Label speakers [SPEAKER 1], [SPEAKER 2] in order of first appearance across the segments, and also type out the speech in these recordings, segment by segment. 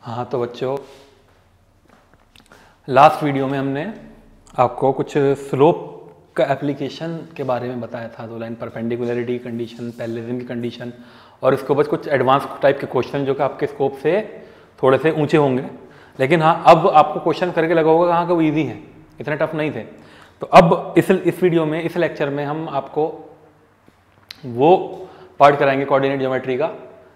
[SPEAKER 1] हाँ तो बच्चों, लास्ट वीडियो में हमने आपको कुछ स्लोप का एप्लीकेशन के बारे में बताया था। 2 लाइन परपेंडिकुलरिटी कंडीशन, पैरेललिज्म की कंडीशन और इसके बाद कुछ एडवांस टाइप के क्वेश्चन जो कि आपके स्कोप से थोड़े से ऊंचे होंगे। लेकिन हाँ, अब आपको क्वेश्चन करके लगा होगा हाँ कि वो ईजी हैं, इतने टफ नहीं थे। तो अब इस वीडियो में, इस लेक्चर में हम आपको वो पार्ट कराएंगे कोऑर्डिनेट ज्योमेट्री का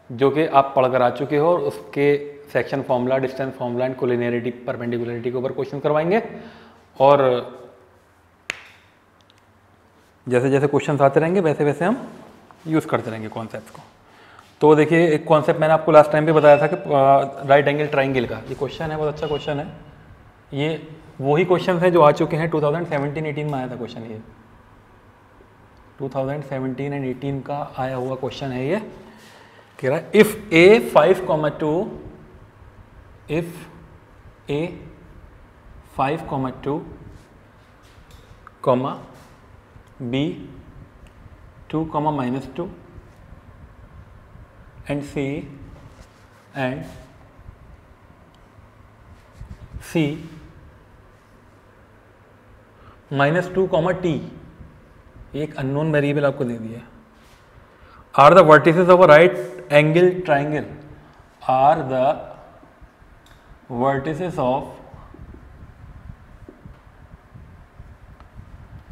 [SPEAKER 1] जो कि आप पढ़ कर आ चुके हो, और उसके section formula, distance formula and collinearity, perpendicularity के ऊपर क्वेश्चन करवाएंगे। और जैसे जैसे क्वेश्चन आते रहेंगे वैसे वैसे हम यूज़ करते रहेंगे कॉन्सेप्ट को। तो देखिए, एक कॉन्सेप्ट मैंने आपको लास्ट टाइम पे बताया था कि राइट एंगल ट्राइंगल का ये क्वेश्चन है, बहुत अच्छा क्वेश्चन है। ये वही क्वेश्चन है जो आ चुके हैं 2017-18 में आया था क्वेश्चन। ये 2017 एंड 18 का आया हुआ क्वेश्चन है। ये कह रहा है if A 5,2 if A 5,2 B 2, -2 and C -2, T, एक अननोन वेरिएबल आपको दे दिया। Are the vertices of a right angle triangle, are the vertices of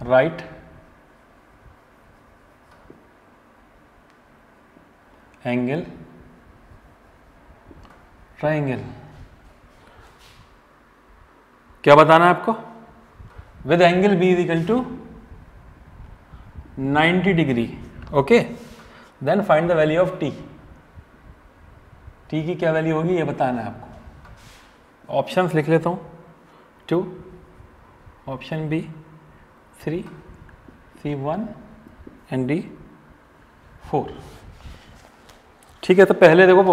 [SPEAKER 1] right angle triangle। क्या बताना है आपको? with angle B is equal to 90 degree. Okay, then find the value of T। T की क्या value होगी ये बताना है आपको। ऑप्शंस लिख लेता हूँ, 2, option B 3, C 1 and D 4। ठीक है, तो पहले देखो,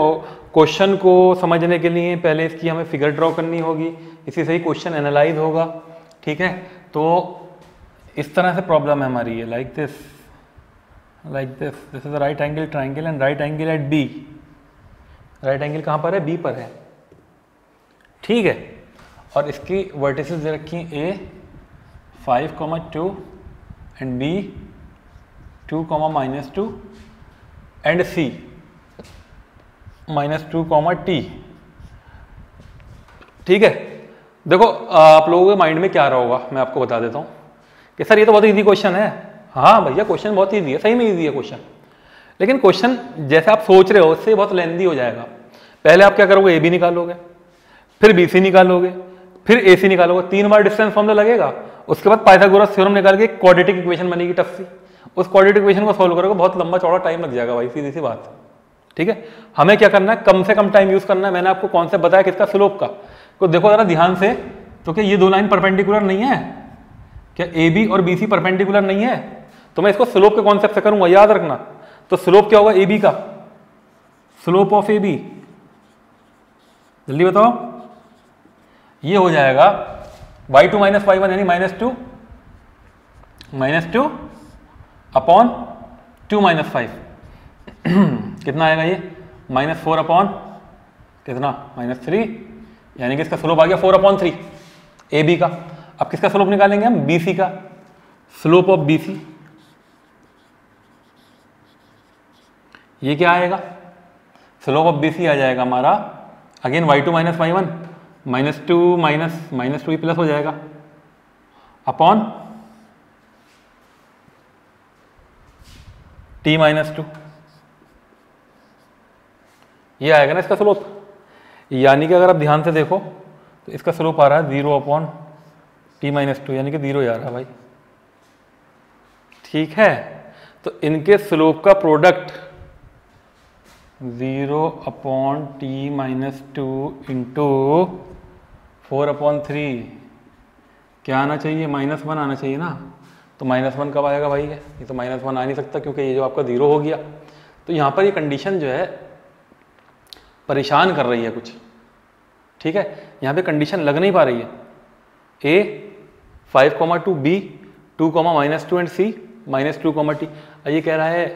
[SPEAKER 1] क्वेश्चन को समझने के लिए पहले इसकी हमें फिगर ड्रॉ करनी होगी, इसी से ही क्वेश्चन एनालाइज होगा। ठीक है, तो इस तरह से प्रॉब्लम है हमारी, ये like this this is right angle triangle and right angle at B। Right angle कहाँ पर है? B पर है। ठीक है, और इसकी वर्टिसेस दे रखी हैं A 5,2 and B 2, -2 and C -2, T। ठीक है, देखो आप लोगों के माइंड में क्या रहा होगा मैं आपको बता देता हूँ कि सर ये तो बहुत इजी क्वेश्चन है। हाँ भैया, क्वेश्चन बहुत इजी है, सही में इजी है क्वेश्चन, लेकिन क्वेश्चन जैसे आप सोच रहे हो उससे बहुत लेंदी हो जाएगा। पहले आप क्या करोगे? AB निकालोगे, फिर BC निकालोगे, फिर AC निकालोगे, 3 बार डिस्टेंस फॉर्मूला लगेगा। उसके बाद पाइथागोरस थ्योरम निकाल के क्वाड्रेटिक इक्वेशन बनेगी टफ सी। उस क्वाड्रेटिक इक्वेशन को सॉल्व करोगे, बहुत लंबा चौड़ा टाइम लग जाएगा भाई, सीधी सी बात। ठीक है, हमें क्या करना है? कम से कम टाइम यूज करना है। मैंने आपको कॉन्सेप्ट बताया किसका? स्लोप का। तो देखो जरा ध्यान से, तो क्या ये 2 लाइन परपेंडिकुलर नहीं है? क्या AB और BC परपेंडिकुलर नहीं है? तो मैं इसको स्लोप के कॉन्सेप्ट से करूंगा, याद रखना। तो स्लोप क्या होगा AB का? स्लोप ऑफ AB, जल्दी बताओ। ये हो जाएगा y2 - y1 यानी -2 अपॉन 2 - 5 कितना आएगा ये? -4 अपॉन कितना? -3, यानी कि इसका स्लोप आ गया 4/3 AB का। अब किसका स्लोप निकालेंगे हम? BC का। स्लोप ऑफ BC ये क्या आएगा? स्लोप ऑफ BC आ जाएगा हमारा अगेन y2 - y1 -2 ही प्लस हो जाएगा अपॉन T -2। ये आएगा ना इसका स्लोप। यानी कि अगर आप ध्यान से देखो तो इसका स्लोप आ रहा है 0/T -2, यानी कि 0 ही आ रहा है भाई। ठीक है, तो इनके स्लोप का प्रोडक्ट 0/T -2 इंटू 4/3 क्या आना चाहिए? -1 आना चाहिए ना। तो -1 कब आएगा भाई? ये तो -1 आ नहीं सकता क्योंकि ये जो आपका 0 हो गया। तो यहाँ पर ये कंडीशन जो है परेशान कर रही है कुछ। ठीक है, यहाँ पे कंडीशन लग नहीं पा रही है। A 5,2 B 2, -2 and C -2, T। ये कह रहा है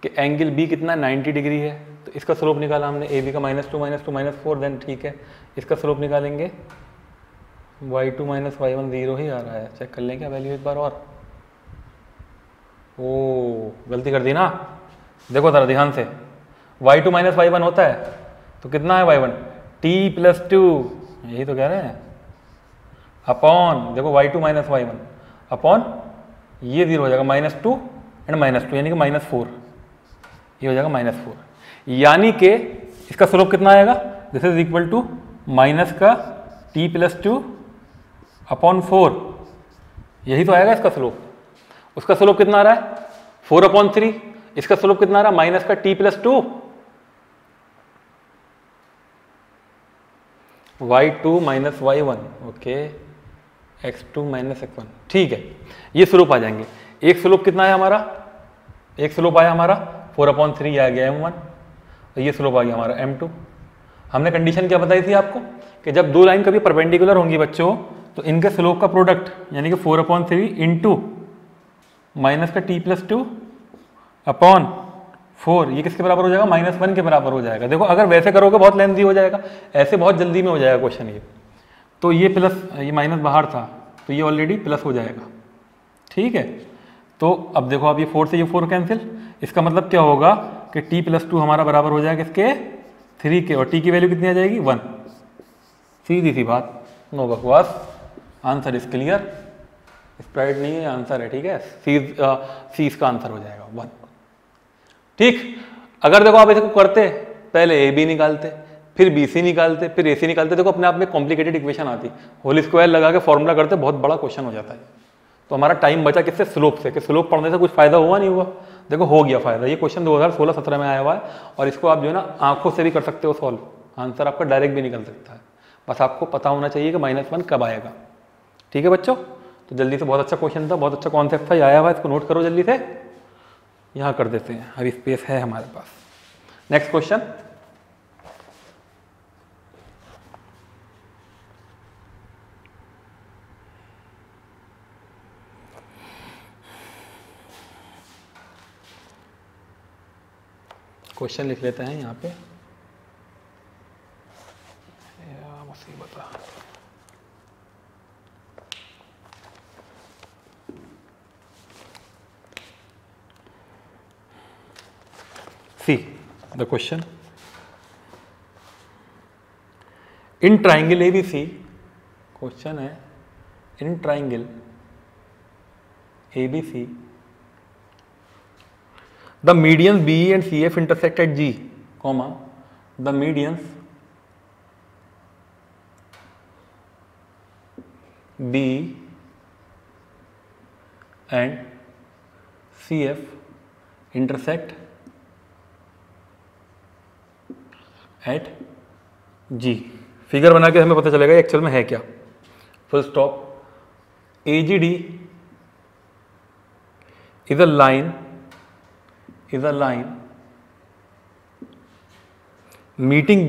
[SPEAKER 1] कि एंगल B कितना 90 डिग्री है, तो इसका स्लोप निकाला हमने ए बी का -2 - 4, देन ठीक है इसका स्लोप निकालेंगे y2 - y1 0 ही आ रहा है। चेक कर लें क्या वैल्यू एक बार और। ओ गलती कर दी ना, देखो ज़रा ध्यान से, y2 - y1 होता है तो कितना है y1 t+2, यही तो कह रहे हैं, अपॉन देखो y2 - y1 अपॉन ये 0 हो जाएगा -2 एंड -2 यानी कि -4, ये हो जाएगा -4, यानी कि इसका स्लोप कितना आएगा, this is equal to minus का t+2 अपॉन 4, यही तो आएगा इसका स्लोप। उसका स्लोप कितना आ रहा है 4/3, इसका स्लोप कितना आ रहा है माइनस का t+2 y2 - y1, okay x2 - x1, ठीक है ये स्लोप आ जाएंगे। एक स्लोप कितना है हमारा, एक स्लोप आया हमारा 4/3 आ गया m1, तो ये स्लोप आ गया हमारा m2। हमने कंडीशन क्या बताई थी आपको कि जब दो लाइन कभी परपेंडिकुलर होंगी बच्चों तो इनके स्लोप का प्रोडक्ट यानी कि 4/3 इंटू माइनस का t+2 अपॉन 4, ये किसके बराबर हो जाएगा -1 के बराबर हो जाएगा। देखो अगर वैसे करोगे बहुत लेंथी हो जाएगा, ऐसे बहुत जल्दी में हो जाएगा क्वेश्चन ये। तो ये प्लस, ये माइनस बाहर था तो ये ऑलरेडी प्लस हो जाएगा, ठीक है। तो अब देखो आप ये 4 से ये 4 कैंसिल, इसका मतलब क्या होगा कि t+2 हमारा बराबर हो जाएगा इसके 3 के, और t की वैल्यू कितनी आ जाएगी 1, सीधी सी बात, नो बकवास, आंसर इज क्लियर, स्प्राइट नहीं है आंसर है, ठीक है, सी इसका आंसर हो जाएगा 1, ठीक। अगर देखो आप इसको करते पहले ए बी निकालते फिर बी सी निकालते फिर ए सी निकालते, देखो अपने आप में कॉम्प्लिकेटेड इक्वेशन आती, होल स्क्वायर लगा के फॉर्मूला करते बहुत बड़ा क्वेश्चन हो जाता है। तो हमारा टाइम बचा किससे, स्लोप से, कि स्लोप पढ़ने से कुछ फायदा हुआ नहीं हुआ, देखो हो गया फायदा। ये क्वेश्चन 2016-17 में आया हुआ है और इसको आप जो है ना आंखों से भी कर सकते हो सॉल्व, आंसर आपका डायरेक्ट भी निकल सकता है, बस आपको पता होना चाहिए कि -1 कब आएगा, ठीक है बच्चों। तो जल्दी से, बहुत अच्छा क्वेश्चन था, बहुत अच्छा कॉन्सेप्ट था, ये आया हुआ है, इसको नोट करो जल्दी से, यहाँ कर देते हैं, अभी स्पेस है हमारे पास। नेक्स्ट क्वेश्चन, क्वेश्चन लिख लेते हैं यहाँ पे, मुसीबत। See the question. In triangle ABC, question है, in triangle ABC, the medians BE and CF intersect at G, comma, the medians BE and CF intersect at G. Figure बना के हमें पता चलेगा एक्चुअल में है क्या। Full stop. AGD is a line meeting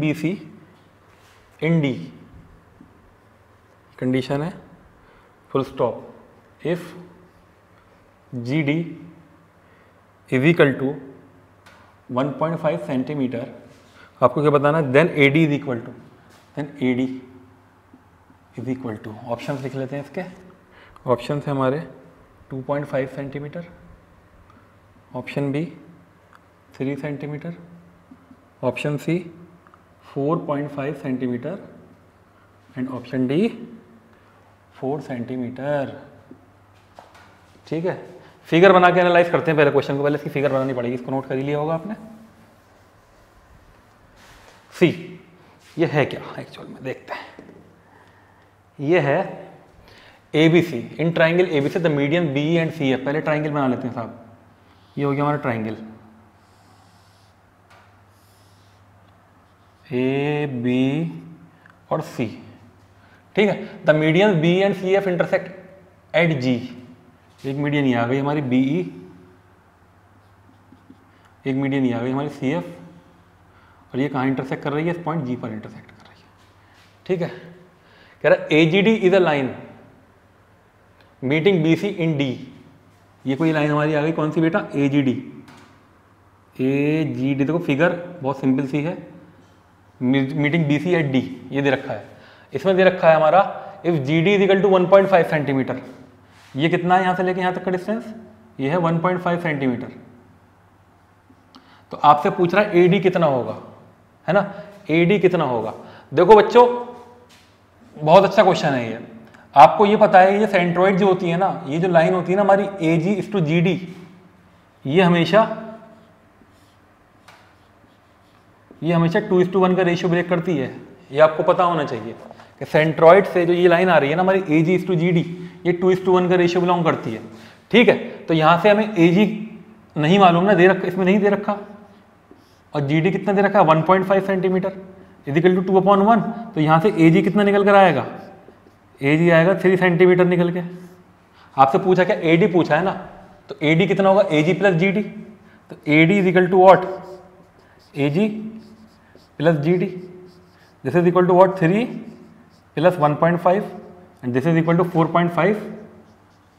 [SPEAKER 1] BC in D, condition है, full stop. If GD is equal to 1.5 centimetre, आपको क्या बताना है, then AD is equal to, option लिख लेते हैं इसके। ऑप्शन है हमारे 2.5 centimetre, option B 3 centimetre, option C 4.5 centimetre and option D 4 centimetre, ठीक है। फिगर बना के एनालाइज करते हैं पहले क्वेश्चन को, पहले इसकी फिगर बनानी पड़ेगी, इसको नोट कर ही लिया होगा आपने। सी, ये है क्या एक्चुअल में, देखते हैं। ये है ABC, in triangle ABC the median BE and CF, पहले ट्राइंगल बना लेते हैं साहब। ये हो गया हमारा ट्राइंगल AB और C, ठीक है। The median BE and CF intersect at G, एक मीडियन ही आ गई हमारी BE, एक मीडियन ही आ गई हमारी CF, और ये कहाँ इंटरसेक्ट कर रही है, इस पॉइंट G पर इंटरसेक्ट कर रही है, ठीक है। कह रहा है AGD is a line meeting BC in D, ये कोई लाइन हमारी आ गई कौन सी बेटा, ए जी डी। देखो फिगर बहुत सिंपल सी है, meeting B C at D, ये दे रखा है। इसमें दे रखा है हमारा if G D is equal to 1.5 centimetre. ये कितना है यहाँ से लेके यहाँ तक का डिस्टेंस, ये है 1.5 सेंटीमीटर। तो आपसे पूछ रहा है ए डी कितना होगा, है ना, ए डी कितना होगा। देखो बच्चों बहुत अच्छा क्वेश्चन है ये। आपको ये पता है ये सेंट्रोइड जो होती है ना, ये जो लाइन होती है ना हमारी ए जी इस टू जी डी, ये हमेशा 2:1 का रेशियो ब्रेक करती है। ये आपको पता होना चाहिए कि सेंट्रोइड से जो ये लाइन आ रही है ना हमारी ए जी इस टू जी डी, ये 2:1 का रेशियो बिलोंग करती है। ठीक है, तो यहाँ से हमें ए जी नहीं मालूम ना, दे रखा, इसमें नहीं दे रखा, और जी डी कितना दे रखा है 1.5 सेंटीमीटर इजिकल टू 2/1। तो यहाँ से ए जी कितना निकल कर आएगा, ए जी आएगा 3 सेंटीमीटर निकल के। आपसे पूछा क्या, ए डी पूछा है ना, तो ए डी कितना होगा, ए जी प्लस जी डी। तो A D is equal to what, A G plus G D, this is equal to what 3 plus 1.5 and this is equal to 4.5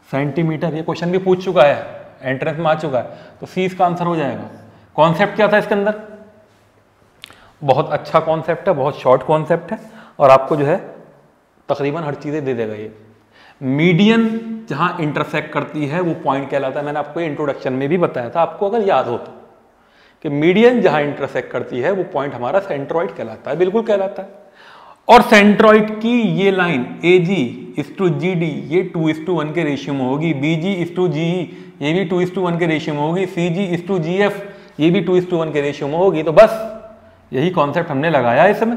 [SPEAKER 1] centimetre. ये question भी पूछ चुका है, एंट्रेंस में आ चुका है, तो सी इसका आंसर हो जाएगा। कॉन्सेप्ट क्या था इसके अंदर, बहुत अच्छा कॉन्सेप्ट है, बहुत शॉर्ट कॉन्सेप्ट है, और आपको जो है तकरीबन हर चीज़ें दे देगा ये। मीडियन जहाँ इंटरसेक्ट करती है वो पॉइंट कहलाता है, मैंने आपको इंट्रोडक्शन में भी बताया था, आपको अगर याद हो तो, कि मीडियन जहाँ इंटरसेक्ट करती है वो पॉइंट हमारा सेंट्रोइड कहलाता है, बिल्कुल कहलाता है। और सेंट्रोइड की ये लाइन ए जी इस टू जी डी ये 2:1 के रेशियो में होगी, बी जी इस टू जी ये भी 2:1 के रेशियो में होगी, सी जी इस टू जी एफ ये भी 2:1 के रेशियो में होगी। तो बस यही कॉन्सेप्ट हमने लगाया इसमें,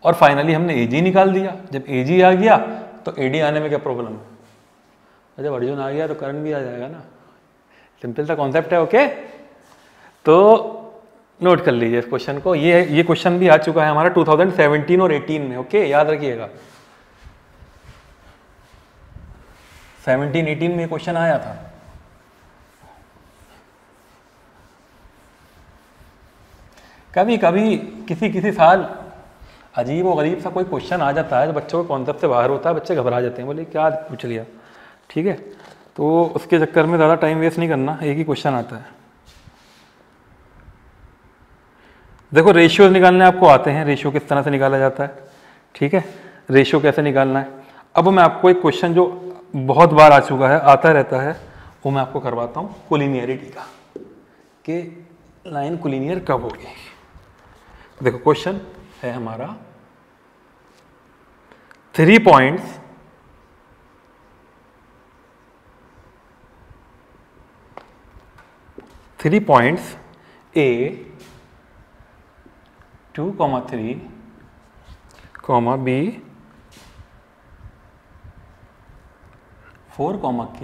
[SPEAKER 1] और फाइनली हमने ए जी निकाल दिया। जब ए जी आ गया तो ए डी आने में क्या प्रॉब्लम है, जब अर्जुन आ गया तो करण भी आ जाएगा ना, सिंपल सा कॉन्सेप्ट है। ओके, तो नोट कर लीजिए इस क्वेश्चन को, ये क्वेश्चन भी आ चुका है हमारा 2017 और 18 में। ओके, याद रखिएगा 17-18 में क्वेश्चन आया था। कभी कभी किसी साल अजीब और गरीब सा कोई क्वेश्चन आ जाता है जो बच्चों के कॉन्सेप्ट से बाहर होता है, बच्चे घबरा जाते हैं, बोले क्या पूछ लिया। ठीक है, तो उसके चक्कर में ज़्यादा टाइम वेस्ट नहीं करना, एक ही क्वेश्चन आता है। देखो रेशियोज निकालने आपको आते हैं, रेशियो किस तरह से निकाला जाता है। ठीक है, रेशियो कैसे निकालना है। अब मैं आपको एक क्वेश्चन जो बहुत बार आ चुका है, आता रहता है, वो मैं आपको करवाता हूँ कोलिनियरिटी का, कि लाइन कोलिनियर कब होगी। देखो क्वेश्चन है हमारा 3 पॉइंट्स A 2,3, B 4, K,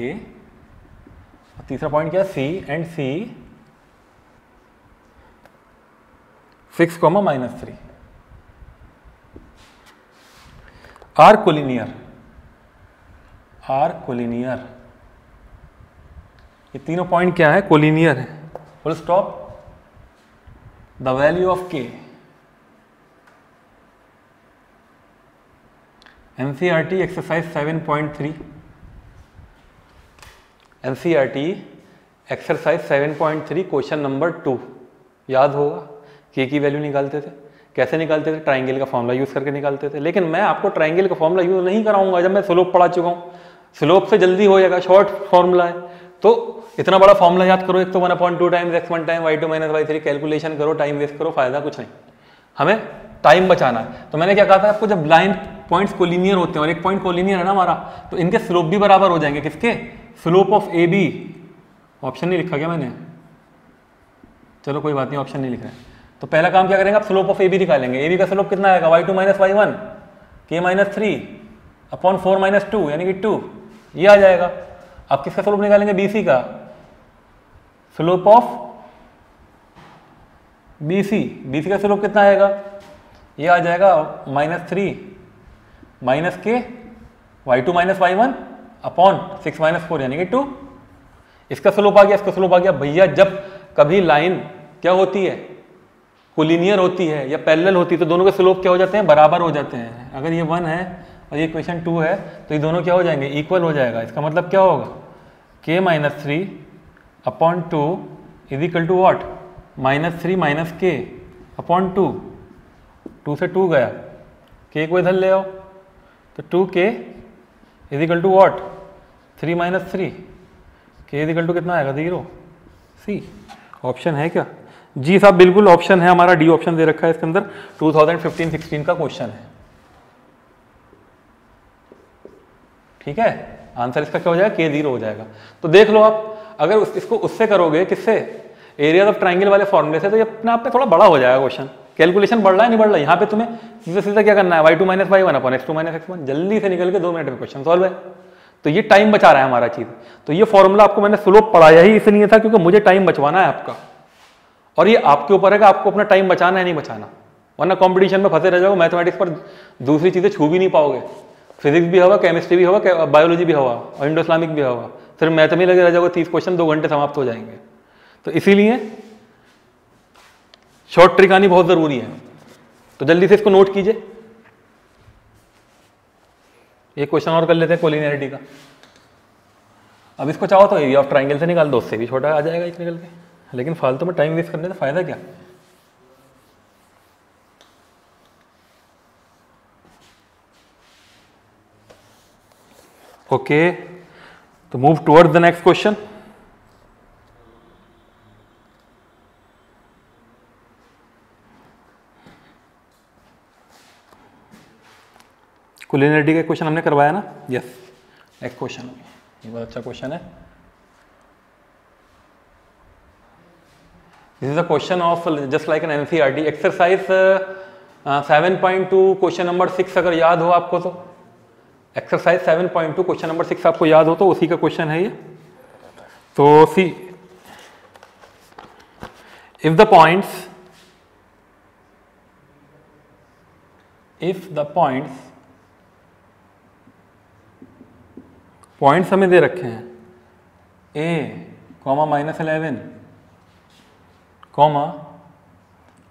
[SPEAKER 1] और तीसरा पॉइंट क्या है C and C 6, -3 are collinear. ये तीनों पॉइंट क्या है, कोलिनियर है, full stop. The value of K, NCERT exercise 7.3, NCERT exercise 7.3 question number 2 याद होगा। K की वैल्यू निकालते थे, कैसे निकालते थे, ट्राइंगल का फॉर्मूला यूज करके निकालते थे। लेकिन मैं आपको ट्राइंगल का फॉर्मूला यूज नहीं कराऊंगा, जब मैं स्लोप पढ़ा चुका हूँ। स्लोप से जल्दी हो जाएगा, शॉर्ट फॉर्मूला है, तो इतना बड़ा फॉर्मूला याद करो, एक तो 1/2 times x1 time y2 - y3, calculation करो, टाइम वेस्ट करो, फायदा कुछ नहीं, हमें टाइम बचाना है। तो मैंने क्या कहा था आपको, जब लाइन पॉइंट्स कोलिनियर होते हैं और एक पॉइंट कोलिनियर है ना हमारा, तो इनके स्लोप भी बराबर हो जाएंगे। किसके, slope of A B, option नहीं लिखा क्या मैंने, चलो कोई बात नहीं, ऑप्शन नहीं लिख रहे। तो पहला काम क्या करेंगे, आप स्लोप ऑफ ए बी निकालेंगे। ए बी का स्लोप कितना आएगा, y2 - y1 k - 3 अपॉन 4 - 2 यानी कि 2, ये आ जाएगा। आप किसका स्लोप निकालेंगे, बी सी का, स्लोप ऑफ बी सी का स्लोप कितना आएगा, ये आ जाएगा -3 -k y2 - y1 अपॉन 6 - 4 यानी कि 2। इसका स्लोप आ गया, इसका स्लोप आ गया। भैया जब कभी लाइन क्या होती है, कोलिनियर होती है या पैरेलल होती है, तो दोनों के स्लोप क्या हो जाते हैं, बराबर हो जाते हैं। अगर ये 1 है और ये इक्वेशन 2 है, तो ये दोनों क्या हो जाएंगे, इक्वल हो जाएगा। इसका मतलब क्या होगा, k minus 3 upon 2 is equal to what, -3 minus k upon 2, 2 से 2 गया, k को इधर ले आओ तो 2k is equal to what, 3 minus 3, k is equal to कितना आएगा 0, सी। ऑप्शन है क्या? जी साहब बिल्कुल ऑप्शन है हमारा, डी ऑप्शन दे रखा है इसके अंदर, 2015-16 का क्वेश्चन है। ठीक है, आंसर इसका क्या हो जाएगा, k 0 हो जाएगा। तो देख लो आप, अगर इसको उससे करोगे, किससे, एरिया ऑफ ट्राइंगल वाले फॉर्मूले से, तो ये अपने आप पे थोड़ा बड़ा हो जाएगा क्वेश्चन। कैलकुलेशन बढ़ रहा है नहीं बढ़ रहा है, यहाँ पे तुम्हें सीधा सीधा क्या करना है, y2 minus y1 upon x2 minus x1, जल्दी से निकल के 2 मिनट में क्वेश्चन सॉल्व है। तो ये टाइम बचा रहा है हमारा चीज। तो ये फॉर्मूला आपको मैंने स्लोप पढ़ाया ही इसलिए था क्योंकि मुझे टाइम बचवाना है आपका, और ये आपके ऊपर है कि आपको अपना टाइम बचाना है नहीं बचाना, वरना कॉम्पिटिशन में फंसे रह जाओगे, मैथमेटिक्स पर दूसरी चीजें छू भी नहीं पाओगे, फिजिक्स भी होगा, केमिस्ट्री भी होगा, बायोलॉजी भी होगा और इंडो इस्लामिक भी होगा, सिर्फ मैथ में लगे रह जाओगे, 30 क्वेश्चन 2 घंटे समाप्त हो जाएंगे। तो इसीलिए शॉर्ट ट्रिक आनी बहुत जरूरी है। तो जल्दी से इसको नोट कीजिए। एक क्वेश्चन और कर लेते हैं कोलिनियरिटी का। अब इसको चाहो तो एरिया ऑफ ट्राइंगल से निकाल दो, उससे भी छोटा आ जाएगा एक निकल के, लेकिन फालतू में टाइम वेस्ट करने से फायदा क्या। ओके, तो move towards the next question. Collinearity का क्वेश्चन हमने करवाया ना, यस। नेक्स्ट क्वेश्चन, ये बहुत अच्छा क्वेश्चन है। This is a question of just like an NCERT exercise 7.2 question number 6 अगर याद हो आपको तो, एक्सरसाइज 7.2 क्वेश्चन नंबर 6 आपको याद हो तो उसी का क्वेश्चन है ये। तो सी, इफ द पॉइंट्स हमें दे रखे हैं a, -11,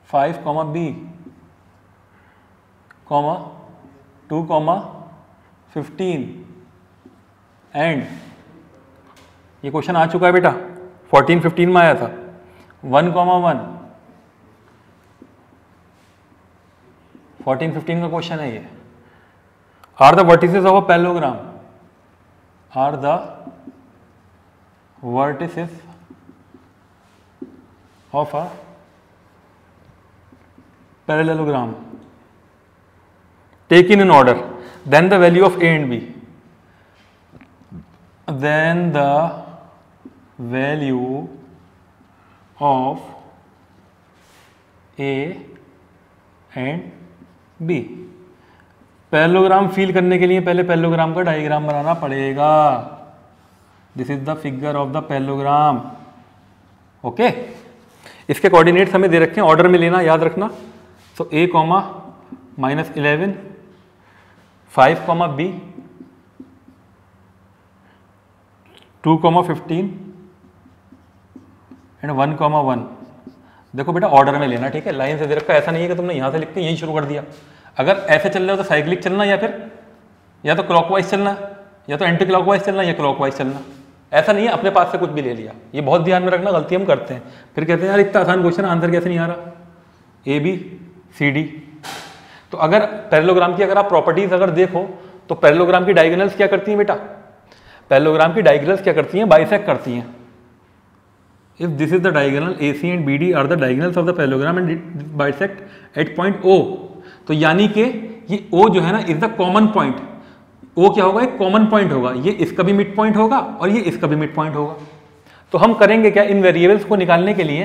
[SPEAKER 1] 5, b, 2, 15 एंड ये क्वेश्चन आ चुका है बेटा, 14-15 में आया था, 1, 1, 14-15 का क्वेश्चन है ये। Are the vertices of a parallelogram, are the vertices of a parallelogram taken in order, then the value of a and b, then the value of a and b। Parallelogram feel करने के लिए पहले parallelogram का diagram बनाना पड़ेगा। This is the figure of the parallelogram. Okay, इसके coordinates हमें दे रखे हैं, ऑर्डर में लेना, याद रखना। तो a, -11, 5, b, 2, 15 एंड 1, 1। देखो बेटा ऑर्डर में लेना, ठीक है, लाइन से दे रखा है, ऐसा नहीं है कि तुमने यहां से लिख के यहीं शुरू कर दिया। अगर ऐसे चल रहे हो तो साइक्लिक चलना, या तो क्लॉकवाइज चलना, या तो एंटी क्लॉकवाइज चलना, या क्लॉकवाइज चलना। ऐसा नहीं है अपने पास से कुछ भी ले लिया। ये बहुत ध्यान में रखना, गलती हम करते हैं, फिर कहते हैं यार इतना आसान क्वेश्चन आंसर कैसे नहीं आ रहा। A B C D. तो अगर पैरेललोग्राम की अगर आप प्रॉपर्टीज अगर देखो तो पैरेललोग्राम की डायगोनल्स क्या करती हैं बेटा, पैरेललोग्राम की डायगोनल्स क्या करती हैं, बाइसेक्ट करती हैं। If this is the diagonal AC and BD are the diagonals of the parallelogram and bisect at point O, तो यानी कि ये O जो है ना is the common point. O क्या होगा, एक कॉमन पॉइंट होगा, ये इसका भी मिड पॉइंट होगा और ये इसका भी मिड पॉइंट होगा। तो हम करेंगे क्या, इन वेरिएबल्स को निकालने के लिए,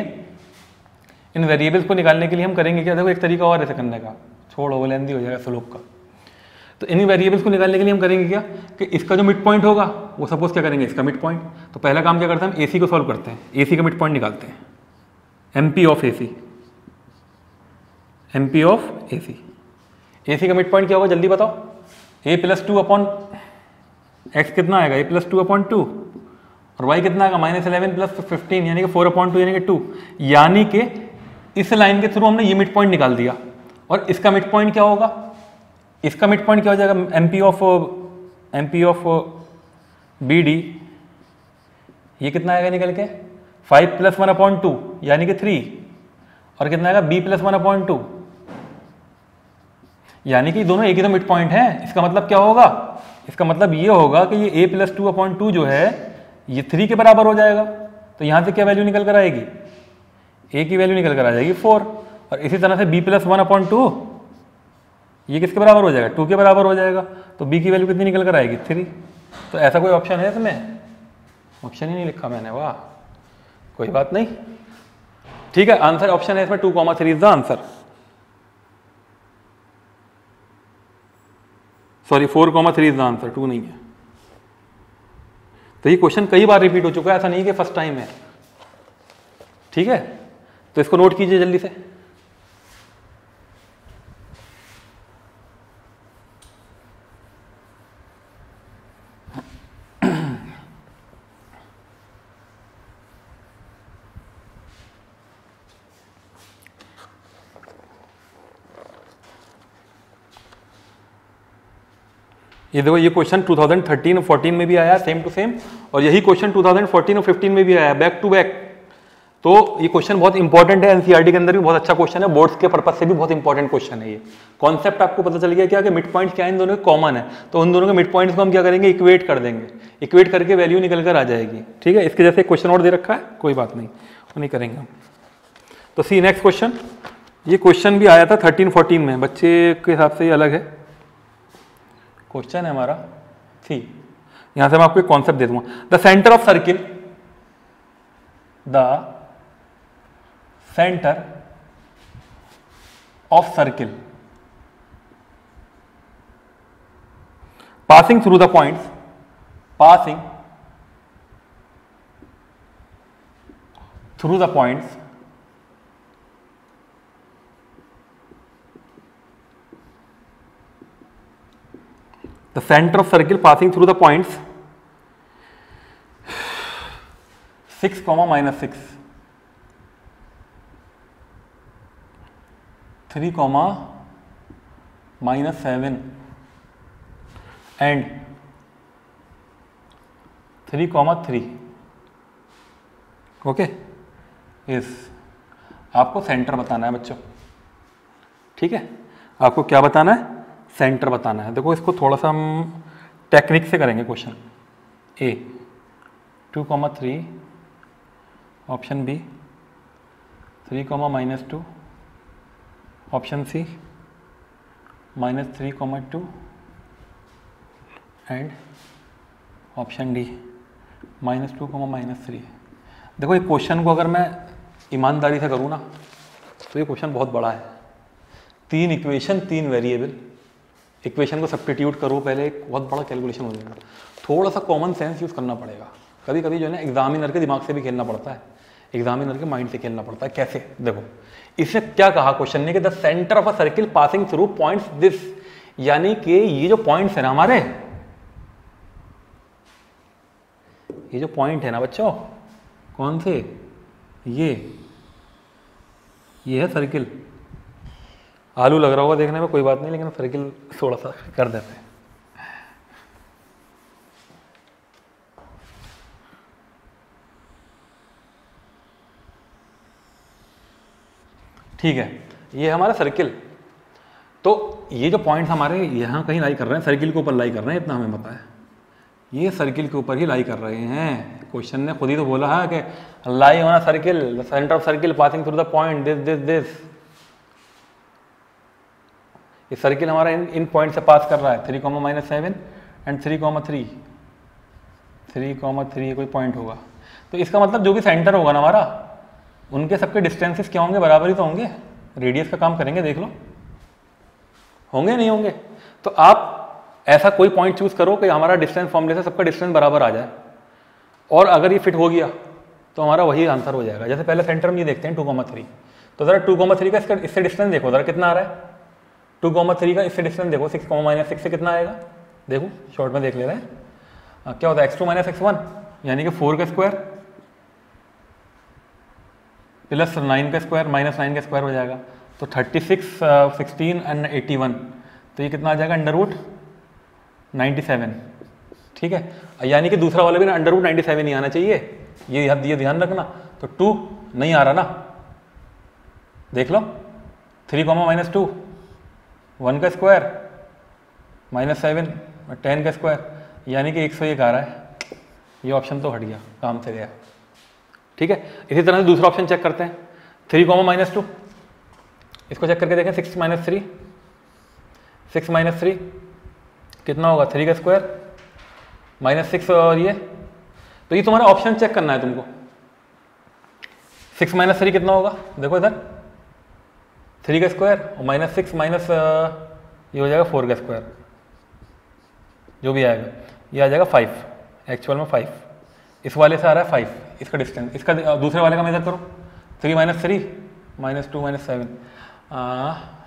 [SPEAKER 1] हम करेंगे क्या, देखो एक तरीका और ऐसे करने का, छोड़ो वो लेंदी हो जाएगा स्लोप का। तो इन वेरिएबल्स को निकालने के लिए हम करेंगे क्या कि इसका जो मिड पॉइंट होगा वो सपोज क्या करेंगे, इसका मिड पॉइंट। तो पहला काम क्या करते हैं, हम AC को सॉल्व करते हैं, AC का मिड पॉइंट निकालते हैं, MP of AC, MP of AC। AC का मिड पॉइंट क्या होगा जल्दी बताओ, A + 2 अपॉन x कितना आएगा, A + 2 अपॉन 2, और y कितना आएगा -11 + 15 यानी कि 4/2 यानी कि 2। यानी कि इस लाइन के थ्रू हमने ये मिड पॉइंट निकाल दिया। और इसका मिड पॉइंट क्या होगा, इसका मिड पॉइंट क्या हो जाएगा, MP ऑफ BD ये कितना आएगा निकल के 5 + 1/2 यानी कि 3, और कितना आएगा b + 1/2 यानी कि दोनों एक ही तो मिड पॉइंट है। इसका मतलब क्या होगा, इसका मतलब ये होगा कि ये a + 2/2 जो है ये 3 के बराबर हो जाएगा। तो यहाँ से क्या वैल्यू निकल कर आएगी, a की वैल्यू निकल कर आ जाएगी 4, और इसी तरह से b + 1/2 ये किसके बराबर हो जाएगा, 2 के बराबर हो जाएगा। तो b की वैल्यू कितनी निकल कर आएगी, 3। तो ऐसा कोई ऑप्शन है इसमें, ऑप्शन ही नहीं लिखा मैंने, वाह, कोई बात नहीं, ठीक है। आंसर ऑप्शन है इसमें 2,3 is the answer, sorry 4,3 is the answer, 2 नहीं है। तो ये क्वेश्चन कई बार रिपीट हो चुका है, ऐसा नहीं कि फर्स्ट टाइम है, ठीक है। तो इसको नोट कीजिए जल्दी से। ये देखो, ये क्वेश्चन 2013 और 14 में भी आया सेम टू सेम, और यही क्वेश्चन 2014 और 15 में भी आया बैक टू बैक। तो ये क्वेश्चन बहुत इंपॉर्टेंट है, एनसीईआरटी के अंदर भी बहुत अच्छा क्वेश्चन है, बोर्ड्स के पर्पज से भी बहुत इंपॉर्टेंट क्वेश्चन है ये। कॉन्सेप्ट आपको पता चल गया क्या कि मिड पॉइंट क्या है, इन दोनों के कॉमन है, तो उन दोनों के मिड पॉइंट्स को हम क्या करेंगे, इक्वेट कर देंगे, इक्वेट करके वैल्यू निकल कर आ जाएगी, ठीक है। इसके जैसे क्वेश्चन और दे रखा है, कोई बात नहीं, वो नहीं करेंगे हम। तो सी नेक्स्ट क्वेश्चन, ये क्वेश्चन भी आया था 13-14 में, बच्चे के हिसाब से ये अलग है क्वेश्चन है हमारा। सी यहां से मैं आपको एक कॉन्सेप्ट दे दूंगा, the centre of circle, the centre of circle passing through the points, passing through the points the center of circle passing through the points 6, -6, 3, -7 and 3, 3। Okay, इस आपको सेंटर बताना है बच्चों, ठीक है। आपको क्या बताना है, सेंटर बताना है। देखो इसको थोड़ा सा हम टेक्निक से करेंगे question. A 2, 3, option B 3, -2, option C -3, 2 and option D -2, -3। देखो ये क्वेश्चन को अगर मैं ईमानदारी से करूँ ना तो ये क्वेश्चन बहुत बड़ा है। 3 इक्वेशन 3 वेरिएबल, इक्वेशन को सब्स्टिट्यूट करो, पहले एक बहुत बड़ा कैलकुलेशन हो जाएगा। थोड़ा सा कॉमन सेंस यूज़ करना पड़ेगा। कभी कभी जो है ना एग्जामिनर के दिमाग से भी खेलना पड़ता है, एग्जामिनर के माइंड से खेलना पड़ता है। कैसे, देखो इसने क्या कहा क्वेश्चन ने कि the centre of a circle passing through points this, यानी कि ये जो पॉइंट्स है ना हमारे, ये जो पॉइंट है ना बच्चों, कौन से, ये है सर्किल। आलू लग रहा होगा देखने में, कोई बात नहीं, लेकिन सर्किल थोड़ा सा कर देते हैं। ठीक है, ये हमारा सर्किल। तो ये जो पॉइंट्स हमारे यहाँ कहीं लाई कर रहे हैं, सर्किल के ऊपर लाई कर रहे हैं, इतना हमें पता है। ये सर्किल के ऊपर ही लाई कर रहे हैं। क्वेश्चन ने खुद ही तो बोला है कि lie on a circle, the centre of circle passing through the point this this this. ये सर्किल हमारा इन पॉइंट से पास कर रहा है, 3, -7 एंड 3, 3, 3, 3 कोई पॉइंट होगा। तो इसका मतलब जो भी सेंटर होगा ना हमारा, उनके सबके डिस्टेंसेस क्या होंगे, बराबर ही तो होंगे। रेडियस का काम करेंगे, देख लो होंगे नहीं होंगे। तो आप ऐसा कोई पॉइंट चूज करो कि हमारा डिस्टेंस फॉर्मूले से सबका डिस्टेंस बराबर आ जाए, और अगर ये फिट हो गया तो हमारा वही आंसर हो जाएगा। जैसे पहले सेंटर में ये देखते हैं 2, 3, तो जरा 2, 3 का इससे डिस्टेंस देखो जरा कितना आ रहा है। 2, 3 का इससे डिस्टेंस देखो, 6, -6 से कितना आएगा, देखो शॉर्ट में देख ले रहे हैं। क्या होता है, x2 - x1 यानी कि 4 का स्क्वायर प्लस 9 का स्क्वायर माइनस 9 का स्क्वायर हो जाएगा। तो 36, 16 एंड 81, तो ये कितना आ जाएगा, √97। ठीक है, यानी कि दूसरा वाला भी ना √97 ही आना चाहिए, ये ध्यान रखना। तो 2 नहीं आ रहा ना, देख लो 3 -2 1 का स्क्वायर -7 और 10 का स्क्वायर, यानी कि 101 आ रहा है। ये ऑप्शन तो हट गया, काम से गया। ठीक है, इसी तरह से दूसरा ऑप्शन चेक करते हैं, 3 -2, इसको चेक करके देखें। 6 - 3 कितना होगा, 3 का स्क्वायर -6 और ये, तो ये तुम्हारा ऑप्शन चेक करना है तुमको। 6 - 3 कितना होगा, देखो इधर 3 का स्क्वायर और -6 माइनस ये हो जाएगा 4 का स्क्वायर, जो भी आएगा ये आ जाएगा 5, एक्चुअल में 5। इस वाले से आ रहा है 5, इसका डिस्टेंस, इसका दूसरे वाले का मेजर करो। 3 - 3 -2 -7,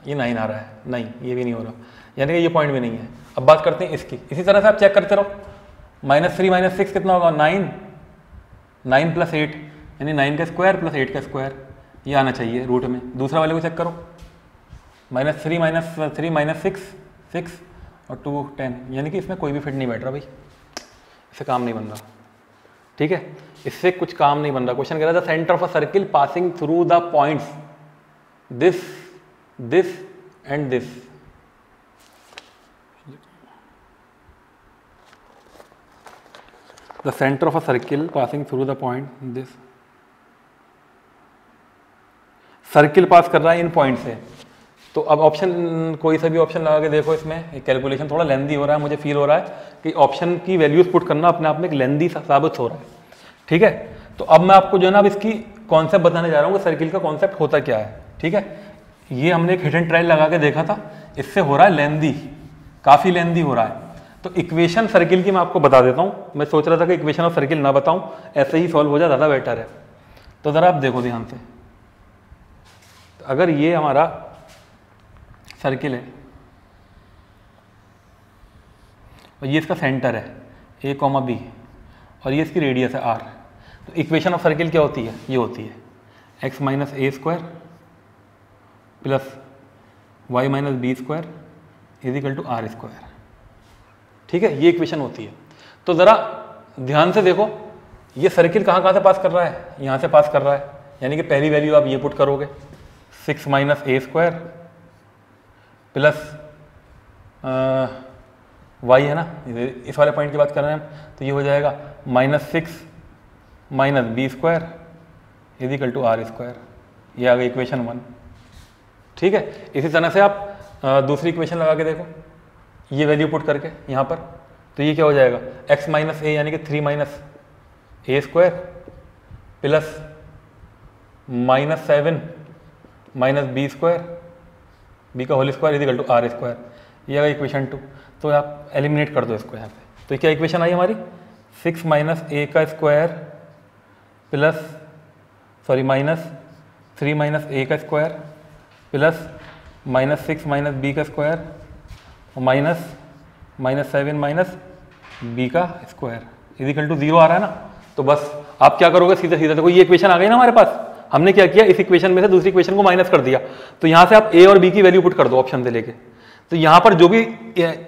[SPEAKER 1] ये 9 आ रहा है, नहीं ये भी नहीं हो रहा, यानी कि ये पॉइंट भी नहीं है। अब बात करते हैं इसकी, इसी तरह से आप चेक करते रहो। -3 - 6 कितना होगा, 9 + 8 यानी 9 का स्क्वायर + 8 का स्क्वायर, ये आना चाहिए रूट में। दूसरा वाले को चेक करो, -3 - 3 -6 6 और 2 10, यानी कि इसमें कोई भी फिट नहीं बैठ रहा भाई, इससे काम नहीं बन रहा। ठीक है, इससे कुछ काम नहीं बन रहा। क्वेश्चन कह रहा था centre of a circle passing through the points this this and this. The centre of a circle passing through the point this, circle pass कर रहा है इन पॉइंट से। तो अब ऑप्शन, कोई सा भी ऑप्शन लगा के देखो, इसमें कैलकुलेशन थोड़ा लेंदी हो रहा है, मुझे फील हो रहा है कि ऑप्शन की वैल्यूज पुट करना अपने आप में एक लेंदी साबित हो रहा है। ठीक है, तो अब मैं आपको जो है ना अब इसकी कॉन्सेप्ट बताने जा रहा हूँ कि सर्किल का कॉन्सेप्ट होता क्या है। ठीक है, ये हमने एक हिट एंड ट्रायल लगा के देखा था, इससे हो रहा है लेंदी, काफ़ी लेंदी हो रहा है। तो इक्वेशन सर्किल की मैं आपको बता देता हूँ। मैं सोच रहा था कि इक्वेशन ऑफ सर्किल ना बताऊँ, ऐसे ही सॉल्व हो जाए, ज़्यादा बेटर है। तो ज़रा आप देखो ध्यान से, अगर ये हमारा सर्किल है और ये इसका सेंटर है A, B और ये इसकी रेडियस है R, तो इक्वेशन ऑफ सर्किल क्या होती है, ये होती है x - a² + y - b² = r²। ठीक है, ये इक्वेशन होती है। तो ज़रा ध्यान से देखो, ये सर्किल कहाँ से पास कर रहा है, यहाँ से पास कर रहा है, यानी कि पहली वैल्यू आप ये पुट करोगे 6 - a² प्लस y है ना, इस वाले पॉइंट की बात कर रहे हैं हम, तो ये हो जाएगा -6 - b² = r²। ये आ गई इक्वेशन 1। ठीक है, इसी तरह से आप दूसरी इक्वेशन लगा के देखो, ये वैल्यू पुट करके यहाँ पर, तो ये क्या हो जाएगा, x - a यानी कि 3 - a² प्लस -7 - b² b का होल स्क्वायर = r²। ये आएगा इक्वेशन 2। तो आप एलिमिनेट कर दो इसको यहाँ पे। तो क्या इक्वेशन आई हमारी, 6 - a² plus -3 - a² plus -6 - b² और -7 - b² = 0 आ रहा है ना। तो बस आप क्या करोगे, सीधा सीधा देखो, ये इक्वेशन आ गई ना हमारे पास, हमने क्या किया, इस इक्वेशन में से दूसरी इक्वेशन को माइनस कर दिया। तो यहाँ से आप a और b की वैल्यू पुट कर दो ऑप्शन से लेके, तो यहाँ पर जो भी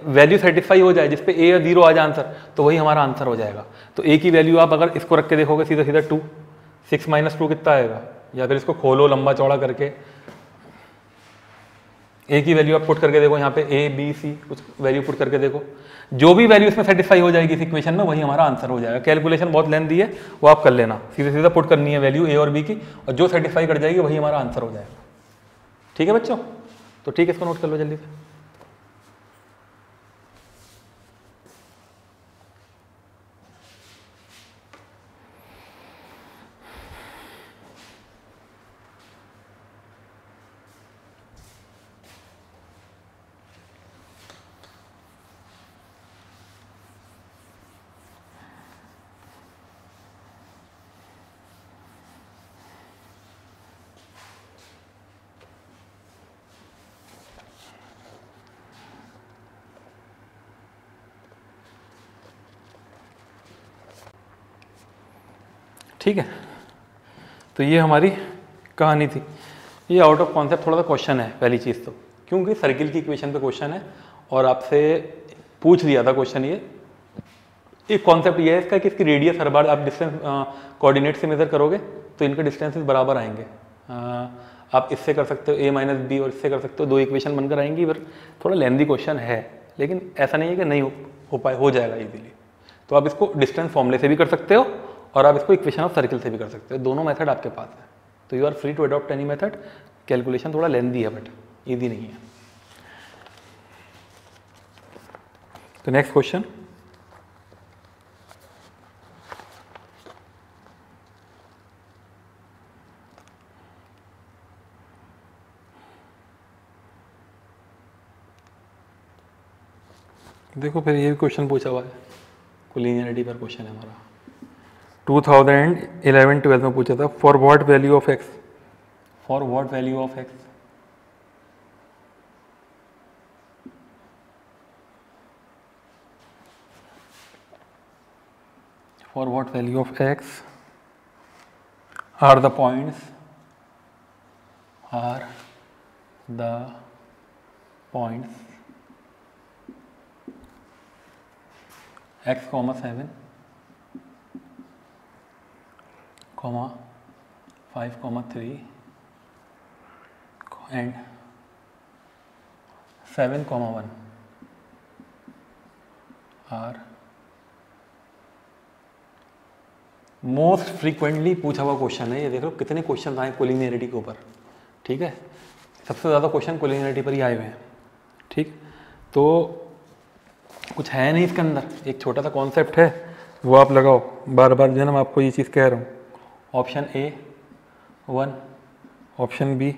[SPEAKER 1] वैल्यू सेटिस्फाई हो जाए, जिसपे a और 0 आ जाए आंसर, तो वही हमारा आंसर हो जाएगा। तो a की वैल्यू आप अगर इसको रख के देखोगे सीधा सीधा 2, 6 - 2 कितना आएगा, या फिर इसको खोलो लंबा चौड़ा करके, a की वैल्यू आप पुट करके देखो, यहाँ पे a b c कुछ वैल्यू पुट करके देखो, जो भी वैल्यू इसमें सेटिस्फाई हो जाएगी इस इक्वेशन में, वही हमारा आंसर हो जाएगा। कैलकुलेशन बहुत लेंथी है, वो आप कर लेना, सीधे सीधा पुट करनी है वैल्यू a और b की, और जो सेटिस्फाई कर जाएगी वही हमारा आंसर हो जाएगा। ठीक है बच्चों, तो ठीक है, इसको नोट कर लो जल्दी से। ठीक है, तो ये हमारी कहानी थी। ये आउट ऑफ कॉन्सेप्ट थोड़ा सा क्वेश्चन है पहली चीज़ तो, क्योंकि सर्किल की इक्वेशन पे क्वेश्चन है और आपसे पूछ दिया था क्वेश्चन ये एक कॉन्सेप्ट ये है इसका कि इसकी रेडियस हर बार आप डिस्टेंस कोऑर्डिनेट से मेजर करोगे तो इनके डिस्टेंसेस बराबर आएंगे। आप इससे कर सकते हो a माइनस बी और इससे कर सकते हो, दो इक्वेशन बनकर आएंगी। पर थोड़ा लेंदी क्वेश्चन है, लेकिन ऐसा नहीं है कि नहीं हो जाएगा इजीली। तो आप इसको डिस्टेंस फॉर्मूले से भी कर सकते हो और आप इसको इक्वेशन ऑफ सर्किल से भी कर सकते हो, दोनों मेथड आपके पास है। तो you are free to adopt any method. Calculation थोड़ा लेंदी है बट ईजी नहीं है। तो नेक्स्ट क्वेश्चन, देखो फिर ये भी क्वेश्चन पूछा हुआ है, कोलिनियरिटी पर क्वेश्चन है हमारा। 2011-12 में पूछा था, for what value of x, for what value of x, for what value of x are the points x, 7, 5, 3 and 7, 1 are most frequently पूछा हुआ क्वेश्चन है। ये देखो कितने क्वेश्चन आए कोलिनियरिटी के ऊपर, ठीक है। सबसे ज़्यादा क्वेश्चन कोलिनियरिटी पर ही आए हुए हैं, ठीक। तो कुछ है नहीं इसके अंदर, एक छोटा सा कॉन्सेप्ट है वो आप लगाओ। बार बार जो है ना मैं आपको ये चीज़ कह रहा हूँ, option A 1, option B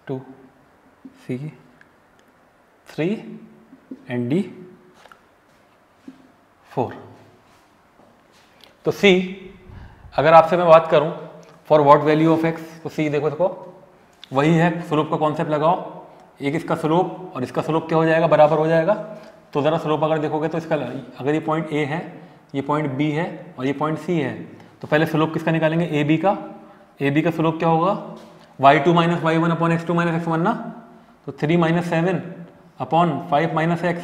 [SPEAKER 1] 2, C 3 and D 4। तो सी, अगर आपसे मैं बात करूं for what value of x, तो सी देखो वही है, स्लोप का कॉन्सेप्ट लगाओ। एक इसका स्लोप और इसका स्लोप क्या हो जाएगा, बराबर हो जाएगा। तो ज़रा स्लोप अगर देखोगे तो इसका, अगर ये पॉइंट ए है, ये पॉइंट बी है और ये पॉइंट सी है, तो पहले स्लोप किसका निकालेंगे, ए बी का। ए बी का स्लोप क्या होगा, y2 minus y1 upon x2 minus x1 ना। तो 3 minus 7 upon 5 minus x,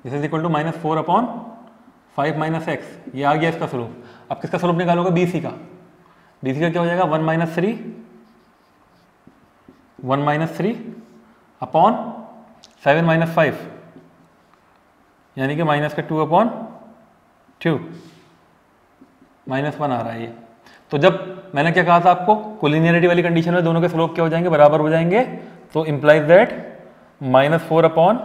[SPEAKER 1] this is equal to -4 upon 5 minus x। ये आ गया इसका स्लोप। अब किसका स्लोप निकालोगे, बी सी का। बी सी का क्या हो जाएगा, 1 माइनस 3 अपॉन 7 माइनस 5, यानी कि माइनस का 2 अपॉन 2, -1 आ रहा है ये। तो जब मैंने क्या कहा था आपको, कोलिनियरिटी वाली कंडीशन में दोनों के स्लोप क्या हो जाएंगे, बराबर हो जाएंगे। तो implies that -4 upon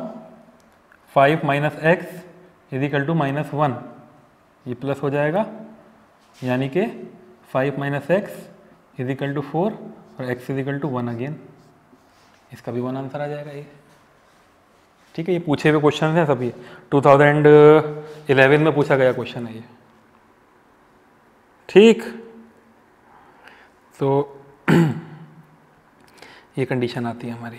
[SPEAKER 1] 5 minus x is equal to -1, ये प्लस हो जाएगा, यानी कि 5 minus x is equal to 4 और x is equal to 1 again. इसका भी 1 आंसर आ जाएगा ये, ठीक है। ये पूछे हुए क्वेश्चन हैं सभी, 2011 में पूछा गया क्वेश्चन है ये, ठीक। तो ये कंडीशन आती है हमारी।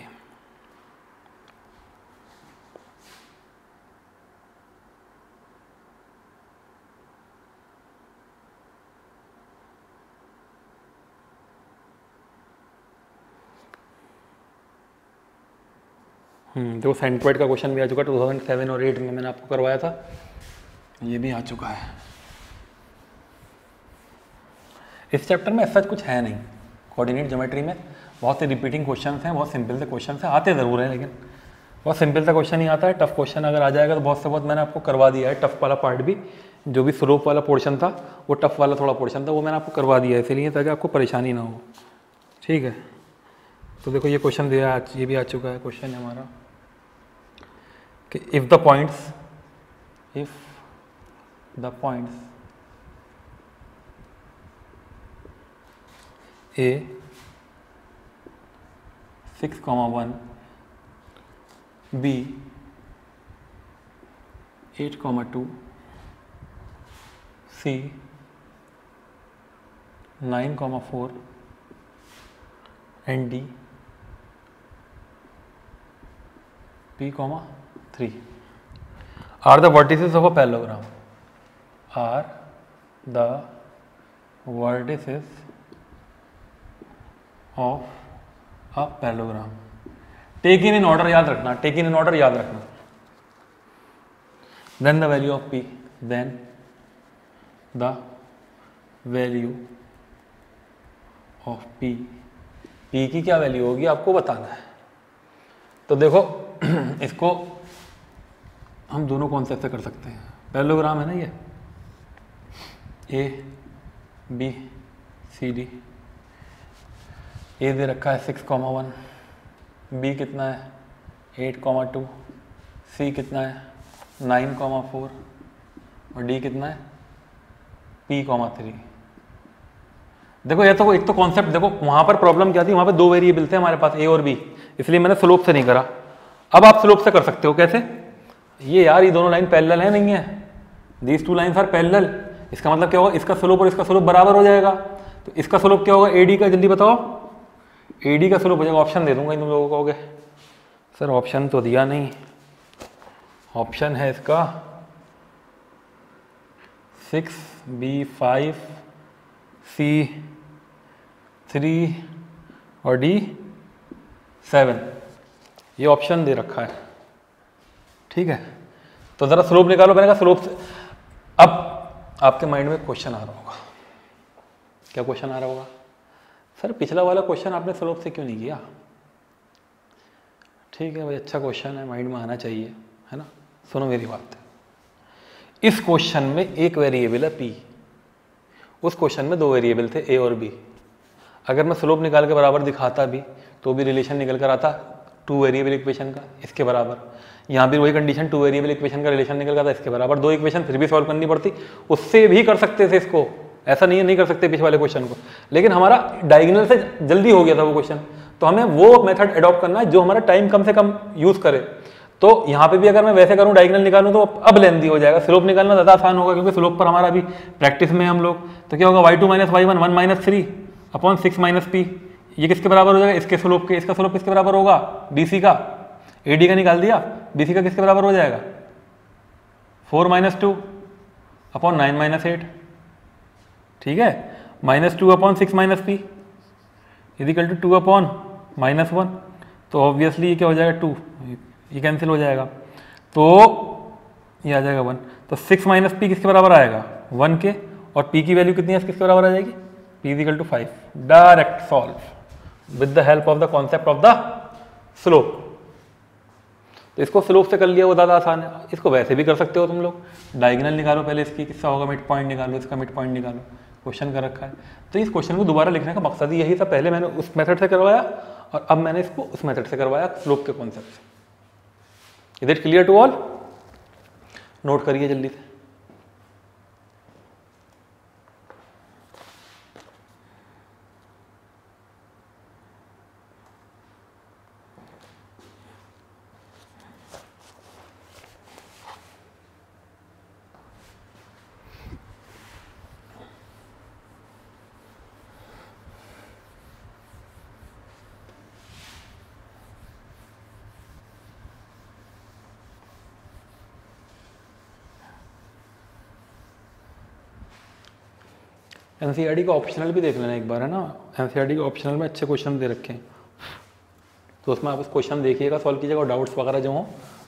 [SPEAKER 1] देखो सेंट्रोइड का क्वेश्चन भी आ चुका है 2007 और 8 में, मैंने आपको करवाया था, ये भी आ चुका है। इस चैप्टर में ऐसा कुछ है नहीं, कोऑर्डिनेट ज्योमेट्री में बहुत से रिपीटिंग क्वेश्चंस हैं, बहुत सिंपल से क्वेश्चंस हैं, आते ज़रूर हैं लेकिन बहुत सिंपल सा क्वेश्चन ही आता है। टफ क्वेश्चन अगर आ जाएगा तो बहुत से बहुत मैंने आपको करवा दिया है। टफ वाला पार्ट भी, जो भी स्लोप वाला पोर्शन था, वो टफ वाला थोड़ा पोर्शन था, वो मैंने आपको करवा दिया है, इसलिए ताकि आपको परेशानी ना हो, ठीक है। तो देखो ये क्वेश्चन दिया, ये भी आ चुका है क्वेश्चन हमारा कि if the points A 6,1, B 8,2, C 9,4 and D P,3 are the vertices of a parallelogram, are the vertices of a parallelogram। Taken in order याद रखना, टेकिन इन ऑर्डर याद रखना। Then the value of P, then the value of P, P की क्या value होगी आपको बताना है। तो देखो इसको हम दोनों कॉन्सेप्ट से कर सकते हैं। पैरेललोग्राम है ना ये, ए बी सी डी, ए दे रखा है 6,1, बी कितना है 8,2, सी कितना है 9,4 और डी कितना है P,3। देखो ये तो एक तो कॉन्सेप्ट, देखो वहां पर प्रॉब्लम क्या थी, वहां पर दो वेरिएबल थे हमारे पास ए और बी, इसलिए मैंने स्लोप से नहीं करा। अब आप स्लोप से कर सकते हो। कैसे? ये यार ये दोनों लाइन पैरेलल है नहीं है, these two lines are parallel. इसका मतलब क्या होगा, इसका स्लोप और इसका स्लोप बराबर हो जाएगा। तो इसका स्लोप क्या होगा एडी का, जल्दी बताओ। एडी का स्लोप हो जाएगा, ऑप्शन दे दूंगा तुम लोगों को, कहोगे सर ऑप्शन तो दिया नहीं। ऑप्शन है इसका 6B5 C3 और D7, ये ऑप्शन दे रखा है। ठीक है, तो जरा स्लोप निकालो। मैंने कहा स्लोप से। अब आपके माइंड में क्वेश्चन आ रहा होगा, क्या क्वेश्चन आ रहा होगा, सर पिछला वाला क्वेश्चन आपने स्लोप से क्यों नहीं किया? ठीक है भाई, अच्छा क्वेश्चन है, माइंड में आना चाहिए, है ना। सुनो मेरी बात, इस क्वेश्चन में एक वेरिएबल है पी, उस क्वेश्चन में दो वेरिएबल थे ए और बी। अगर मैं स्लोप निकाल के बराबर दिखाता भी तो भी रिलेशन निकल कर आता टू वेरिएबल इक्वेशन का इसके बराबर। यहाँ भी वही कंडीशन, टू वेरिएबल इक्वेशन का रिलेशन निकल आता इसके बराबर। दो इक्वेशन फिर भी सॉल्व करनी पड़ती, उससे भी कर सकते थे इसको, ऐसा नहीं है नहीं कर सकते पिछले वाले क्वेश्चन को, लेकिन हमारा डायगोनल से जल्दी हो गया था वो क्वेश्चन। तो हमें वो मेथड अडॉप्ट करना है जो हमारा टाइम कम से कम यूज करे। तो यहाँ पे भी अगर मैं वैसे करूँ डायगोनल निकालूँ तो अब लेंदी हो जाएगा, स्लोप निकालना ज़्यादा आसान होगा क्योंकि स्लोप पर हमारा अभी प्रैक्टिस में हम लोग। तो क्या होगा y2 - y1 1 - 3 अपॉन 6 - p, ये किसके बराबर हो जाएगा, इसके स्लोप के। इसका स्लोप किसके बराबर होगा, BC का। AD का निकाल दिया, BC का किसके बराबर हो जाएगा 4 - 2 अपॉन 9 - 8। ठीक है, -2 upon 6 - p equal to 2 upon -1। तो ऑब्वियसली ये क्या हो जाएगा 2, ये कैंसिल हो जाएगा, तो ये आ जाएगा 1। तो 6 - p किसके बराबर आएगा 1 के, और p की वैल्यू कितनी है किसके बराबर आ जाएगी, p equal to 5। Direct solve with the help of the concept of the slope. तो इसको स्लोप से कर लिया, वो ज़्यादा आसान है। इसको वैसे भी कर सकते हो तुम लोग, डायगोनल निकालो पहले इसकी, किसका होगा मिड पॉइंट निकालो, इसका मिड पॉइंट निकालो, क्वेश्चन कर रखा है। तो इस क्वेश्चन को दोबारा लिखने का मकसद ही यही था, पहले मैंने उस मेथड से करवाया और अब मैंने इसको उस मेथड से करवाया स्लोप के कॉन्सेप्ट से। Is it clear to all? Note करिए जल्दी से। एनसीईआरटी का ऑप्शनल भी देख लेना एक बार, है ना। एनसीईआरटी के ऑप्शनल में अच्छे क्वेश्चन दे रखे हैं, तो उसमें आप उस क्वेश्चन देखिएगा, सॉल्व कीजिएगा, और डाउट्स वगैरह जो हों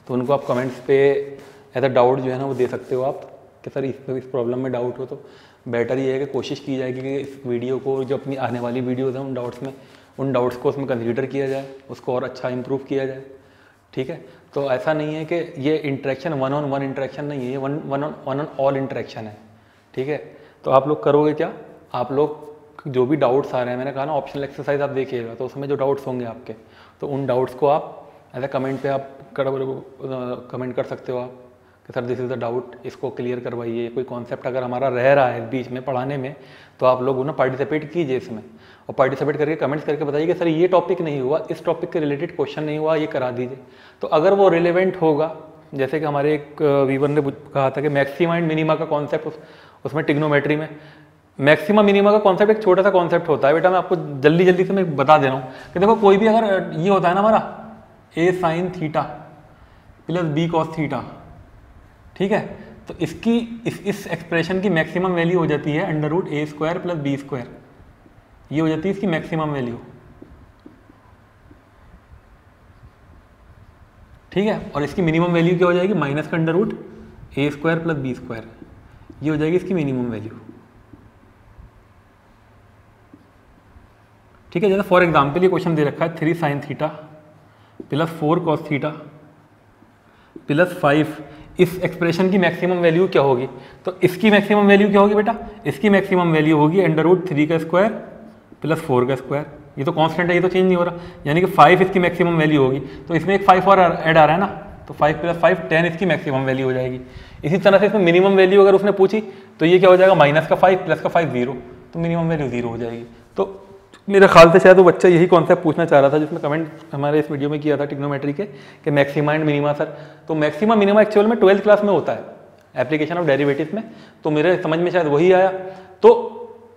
[SPEAKER 1] तो उनको आप कमेंट्स पे एज अ डाउट जो है ना वो दे सकते हो आप, कि सर इस प्रॉब्लम में डाउट हो। तो बेटर ये है कि कोशिश की जाएगी कि इस वीडियो को, जो अपनी आने वाली वीडियोज़ हैं उन डाउट्स को उसमें कंसीडर किया जाए, उसको और अच्छा इंप्रूव किया जाए। ठीक है, तो ऐसा नहीं है कि ये इंटरेक्शन 1-on-1 इंटरेक्शन नहीं है, ये वन ऑन ऑल इंटरेक्शन है। ठीक है, तो आप लोग करोगे क्या, आप लोग जो भी डाउट्स आ रहे हैं, मैंने कहा ना ऑप्शनल एक्सरसाइज आप देखिएगा, तो उसमें जो डाउट्स होंगे आपके, तो उन डाउट्स को आप एज ए कमेंट पे आप कमेंट कर सकते हो आप कि sir this is the doubt, इसको क्लियर करवाइए। कोई कॉन्सेप्ट अगर हमारा रह रहा है बीच में पढ़ाने में, तो आप लोग ना पार्टिसिपेट कीजिए इसमें, और पार्टिसिपेट करके कमेंट्स करके बताइए कि सर ये टॉपिक नहीं हुआ, इस टॉपिक के रिलेटेड क्वेश्चन नहीं हुआ, ये करा दीजिए। तो अगर वो रिलेवेंट होगा, जैसे कि हमारे एक वीवर ने कहा था कि मैक्सिमा एंड मिनिमा का कॉन्सेप्ट, उसमें टिग्नोमेट्री में मैक्सिमा मिनिमा का कॉन्सेप्ट एक छोटा सा कॉन्सेप्ट होता है बेटा, मैं आपको जल्दी जल्दी से मैं बता दे रहा हूँ कि देखो कोई भी अगर ये होता है ना हमारा a sin theta plus b cos theta, ठीक है, तो इसकी इस एक्सप्रेशन की मैक्सिमम वैल्यू हो जाती है √a² प्लस b², ये हो जाती है इसकी मैक्सिमम वैल्यू। ठीक है, और इसकी मिनिमम वैल्यू क्या हो जाएगी, -√a² प्लस b²। ये हो जाएगी इसकी मिनिमम वैल्यू। ठीक है, जैसे फॉर एग्जाम्पल ये क्वेश्चन दे रखा है 3 sin theta plus 4 cos theta plus 5, इस एक्सप्रेशन की मैक्सिमम वैल्यू क्या होगी? तो इसकी मैक्सिमम वैल्यू क्या होगी बेटा? इसकी मैक्सिमम वैल्यू होगी √3 का स्क्वायर प्लस 4 का स्क्वायर। ये तो कांस्टेंट है, ये तो चेंज नहीं हो रहा, यानी कि 5 इसकी मैक्सिमम वैल्यू होगी। तो इसमें एक 5 और ऐड आ रहा है ना, तो 5 + 5 10 इसकी मैक्सिमम वैल्यू हो जाएगी। इसी तरह से इसमें मिनिमम वैल्यू अगर उसने पूछी तो ये क्या हो जाएगा? -5 + 5 0, तो मिनिमम वैल्यू 0 हो जाएगी। तो मेरे ख्याल से शायद वो बच्चा यही कॉन्सेप्ट पूछना चाह रहा था, जिसमें कमेंट हमारे इस वीडियो में किया था ट्रिग्नोमेट्री के, कि मैक्सिमा एंड मिनिमा सर। तो मैक्सिमा मिनिमा एक्चुअल में 12th क्लास में होता है, एप्लीकेशन ऑफ डेरिवेटिव्स में। तो मेरे समझ में शायद वही आया। तो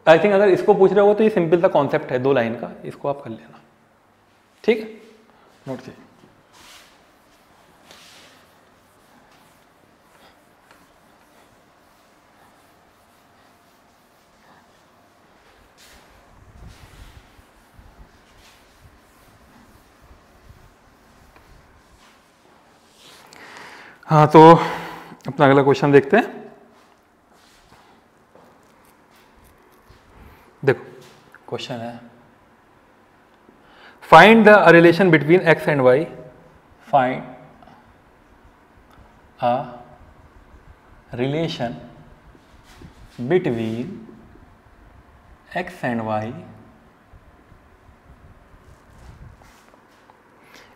[SPEAKER 1] आई थिंक अगर इसको पूछ रहे हो तो ये सिंपल सा कॉन्सेप्ट है 2 लाइन का, इसको आप कर लेना। ठीक है, नोट से। हाँ, तो अपना अगला क्वेश्चन देखते हैं। देखो क्वेश्चन है, find the relation between x and y, find a relation between x and y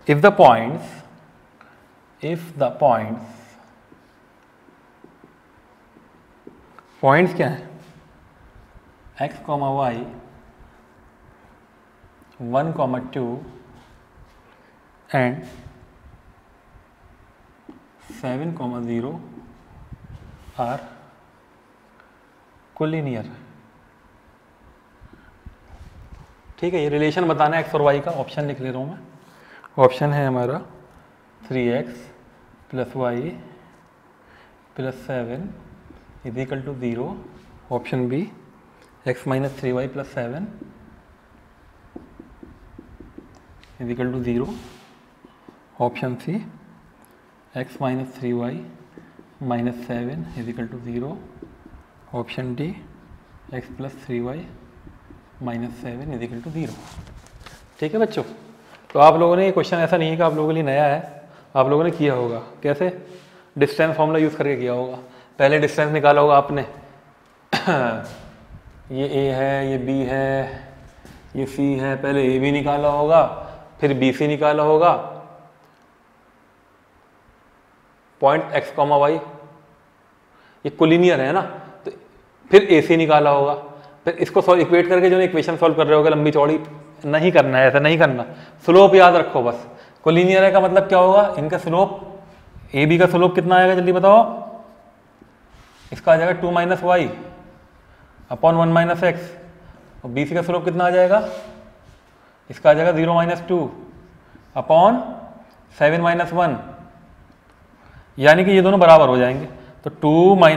[SPEAKER 1] if the points क्या है? x, y 1, 2 and 7, 0 are collinear. ठीक है, ये रिलेशन बताना है x और y का। ऑप्शन लिख ले रहा हूँ मैं। ऑप्शन है हमारा 3x + y + 7 = 0। Option B x - 3y + 7 = 0। Option C x - 3y - 7 = 0। Option D x + 3y - 7 = 0। ठीक है बच्चों, तो आप लोगों ने ये क्वेश्चन ऐसा नहीं है कि आप लोगों के लिए नया है, आप लोगों ने किया होगा। कैसे? डिस्टेंस फॉर्मूला यूज़ करके किया होगा। पहले डिस्टेंस निकाला होगा आपने ये a है, ये b है, ये c है। पहले a b निकाला होगा, फिर b c निकाला होगा। पॉइंट x, y ये कोलिनियर है ना, तो फिर a c निकाला होगा। फिर इसको इक्वेट करके जो इक्वेशन सॉल्व कर रहे होगे लंबी चौड़ी, नहीं करना है, ऐसा नहीं करना। स्लोप याद रखो बस। कोलिनियर है का मतलब क्या होगा? इनका स्लोप, ए बी का स्लोप कितना आएगा जल्दी बताओ? इसका आ जाएगा 2 - y अपॉन 1 - x। और बी सी का स्लोप कितना आ जाएगा? इसका आ जाएगा 0 - 2 अपॉन 7 - 1, यानी कि ये दोनों बराबर हो जाएंगे। तो 2 - y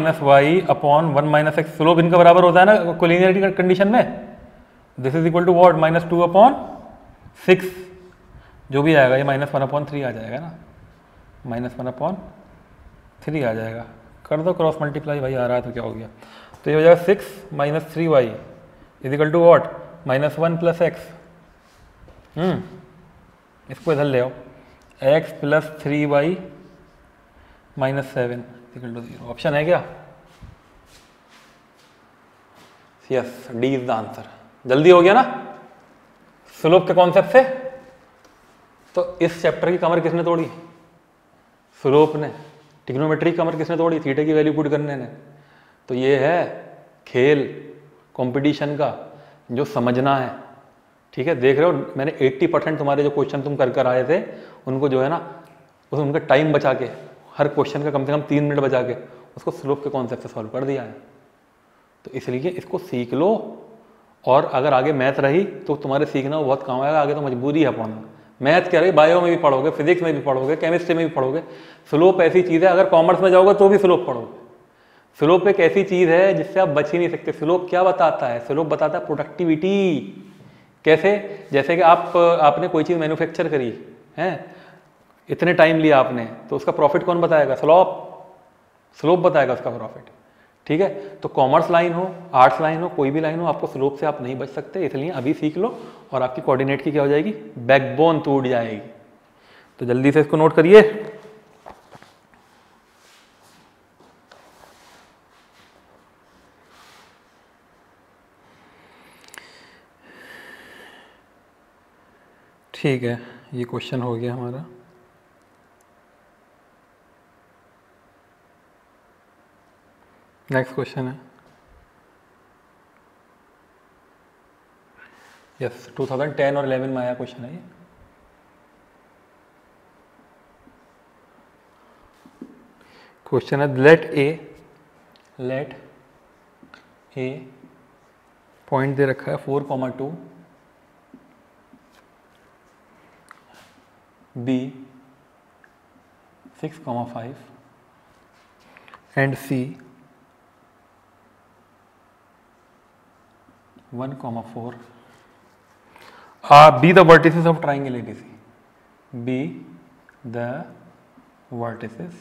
[SPEAKER 1] अपॉन 1 - x, स्लोप इनका बराबर होता है ना कोलिनियरिटी कंडीशन में। This is equal to what? -2 upon 6, जो भी आएगा ये -1/3 आ जाएगा ना, -1/3 आ जाएगा। कर दो क्रॉस मल्टीप्लाई, भाई आ रहा है तो क्या हो गया? तो ये हो जाएगा 6 - 3y = वॉट? -1 + x। इसको इधर ले आओ, x + 3y - 7 = 0। ऑप्शन है क्या? Yes, D is the answer. जल्दी हो गया ना स्लोप के कॉन्सेप्ट से। तो इस चैप्टर की कमर किसने तोड़ी? स्लोप ने। ट्रिग्नोमेट्री की कमर किसने तोड़ी? थीटा की वैल्यू पुट करने ने। तो ये है खेल कंपटीशन का, जो समझना है। ठीक है, देख रहे हो मैंने 80% तुम्हारे जो क्वेश्चन तुम कर आए थे उनको जो है ना, उनका टाइम बचा के, हर क्वेश्चन का कम से कम 3 मिनट बचा के उसको स्लोप के कॉन्सेप्ट से सॉल्व कर दिया है। तो इसलिए इसको सीख लो, और अगर आगे मैथ रही तो तुम्हारे सीखना बहुत काम आएगा। आगे तो मजबूरी है पढ़ना। मैथ क्या रही, बायो में भी पढ़ोगे, फिजिक्स में भी पढ़ोगे, केमिस्ट्री में भी पढ़ोगे। स्लोप ऐसी चीज़ है, अगर कॉमर्स में जाओगे तो भी स्लोप पढ़ोगे। स्लोप एक ऐसी चीज़ है जिससे आप बच ही नहीं सकते। स्लोप क्या बताता है? स्लोप बताता है प्रोडक्टिविटी। कैसे? जैसे कि आपने कोई चीज़ मैन्युफैक्चर करी है, इतने टाइम लिया आपने, तो उसका प्रॉफिट कौन बताएगा? स्लोप बताएगा उसका प्रॉफिट। ठीक है, तो कॉमर्स लाइन हो, आर्ट्स लाइन हो, कोई भी लाइन हो, आपको स्लोप से आप नहीं बच सकते, इसलिए अभी सीख लो और आपकी कोऑर्डिनेट की क्या हो जाएगी, बैकबोन टूट जाएगी। तो जल्दी से इसको नोट करिए। ठीक है, ये क्वेश्चन हो गया हमारा। नेक्स्ट क्वेश्चन है, यस 2010 और 11 में आया क्वेश्चन है ये। क्वेश्चन है लेट ए पॉइंट दे रखा है 4,2, B 6,5 and C 1,4 be the vertices of triangle ABC. Be the vertices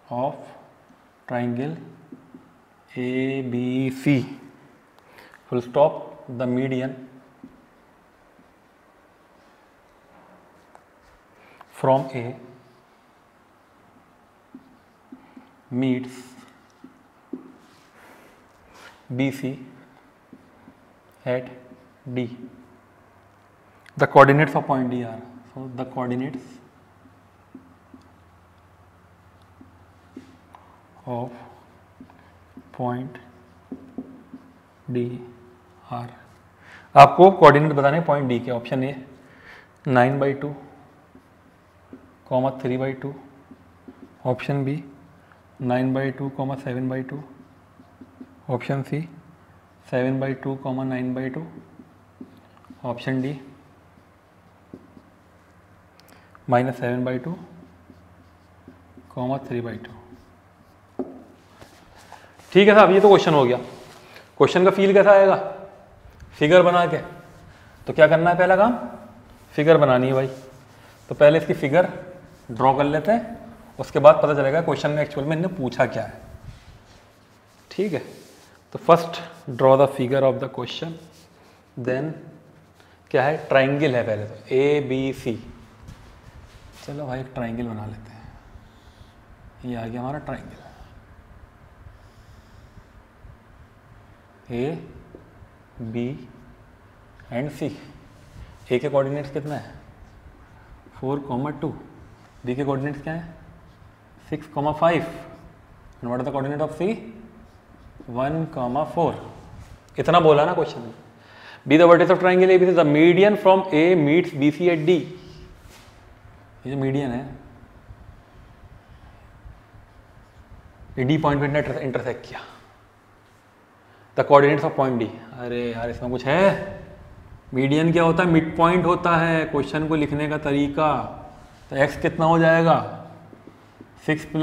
[SPEAKER 1] of triangle ABC. Full stop. The median from A meets BC at D. The coordinates of point D are, so the coordinates of point D are, आपको coordinate बताने point D के। Option A 9/2, 3/2, option B 9/2, 7/2, option C 7/2, 9/2, option D -7/2, 3/2। ठीक है साहब, ये तो question हो गया। क्वेश्चन का फील कैसा आएगा, फिगर बना के। तो क्या करना है, पहला काम फिगर बनानी है भाई। तो पहले इसकी फिगर ड्रॉ कर लेते हैं, उसके बाद पता चलेगा क्वेश्चन में एक्चुअल में इन्हें पूछा क्या है। ठीक है, तो first draw the figure of the question, then क्या है, ट्राइंगल है पहले तो ABC। चलो भाई एक ट्राइंगल बना लेते हैं, ये आ गया हमारा triangle A B and C। A के कोऑर्डिनेट्स कितना है 4,2, B के कोऑर्डिनेट्स क्या है 6,5 and what are the coordinate of C 1,4। इतना बोला ना क्वेश्चन में। Be the vertex of triangle ABC, the median from A meets BC at D। ये जो मीडियन है ये D पॉइंट पे इंटरसेक्ट किया। The coordinates of point D, अरे यार इसमें कुछ है। मीडियन क्या होता है, मिड पॉइंट होता है। क्वेश्चन को लिखने का तरीका, तो x कितना हो जाएगा 6 +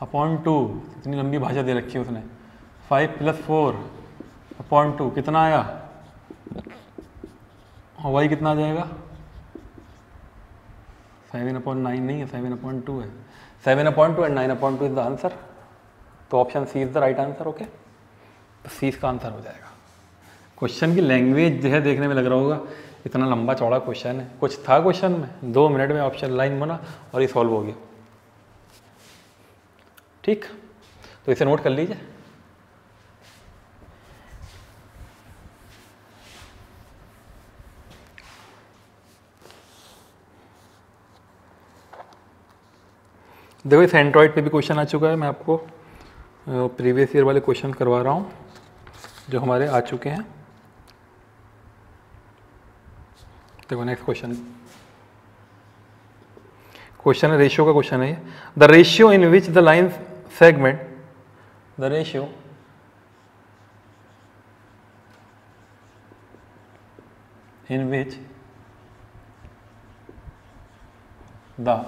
[SPEAKER 1] 1/2, इतनी लंबी भाषा दे रखी है उसने। 5 + 4/2 कितना आया, और y कितना आ जाएगा 7/9 नहीं है, 7/2 है। 7/2 एंड 9/2 इज द आंसर। तो option C is the right answer. Okay, तो सी इसका आंसर हो जाएगा। क्वेश्चन की लैंग्वेज जो है देखने में लग रहा होगा इतना लंबा चौड़ा क्वेश्चन है, कुछ था क्वेश्चन में, 2 मिनट में ऑप्शन लाइन बना और ये सॉल्व हो गया। ठीक, तो इसे नोट कर लीजिए। देखो इस एंड्रॉइड पे भी क्वेश्चन आ चुका है, मैं आपको प्रीवियस ईयर वाले क्वेश्चन करवा रहा हूँ जो हमारे आ चुके हैं। देखो नेक्स्ट क्वेश्चन है रेशियो का क्वेश्चन है ये। The ratio in which the line segment, the ratio in which the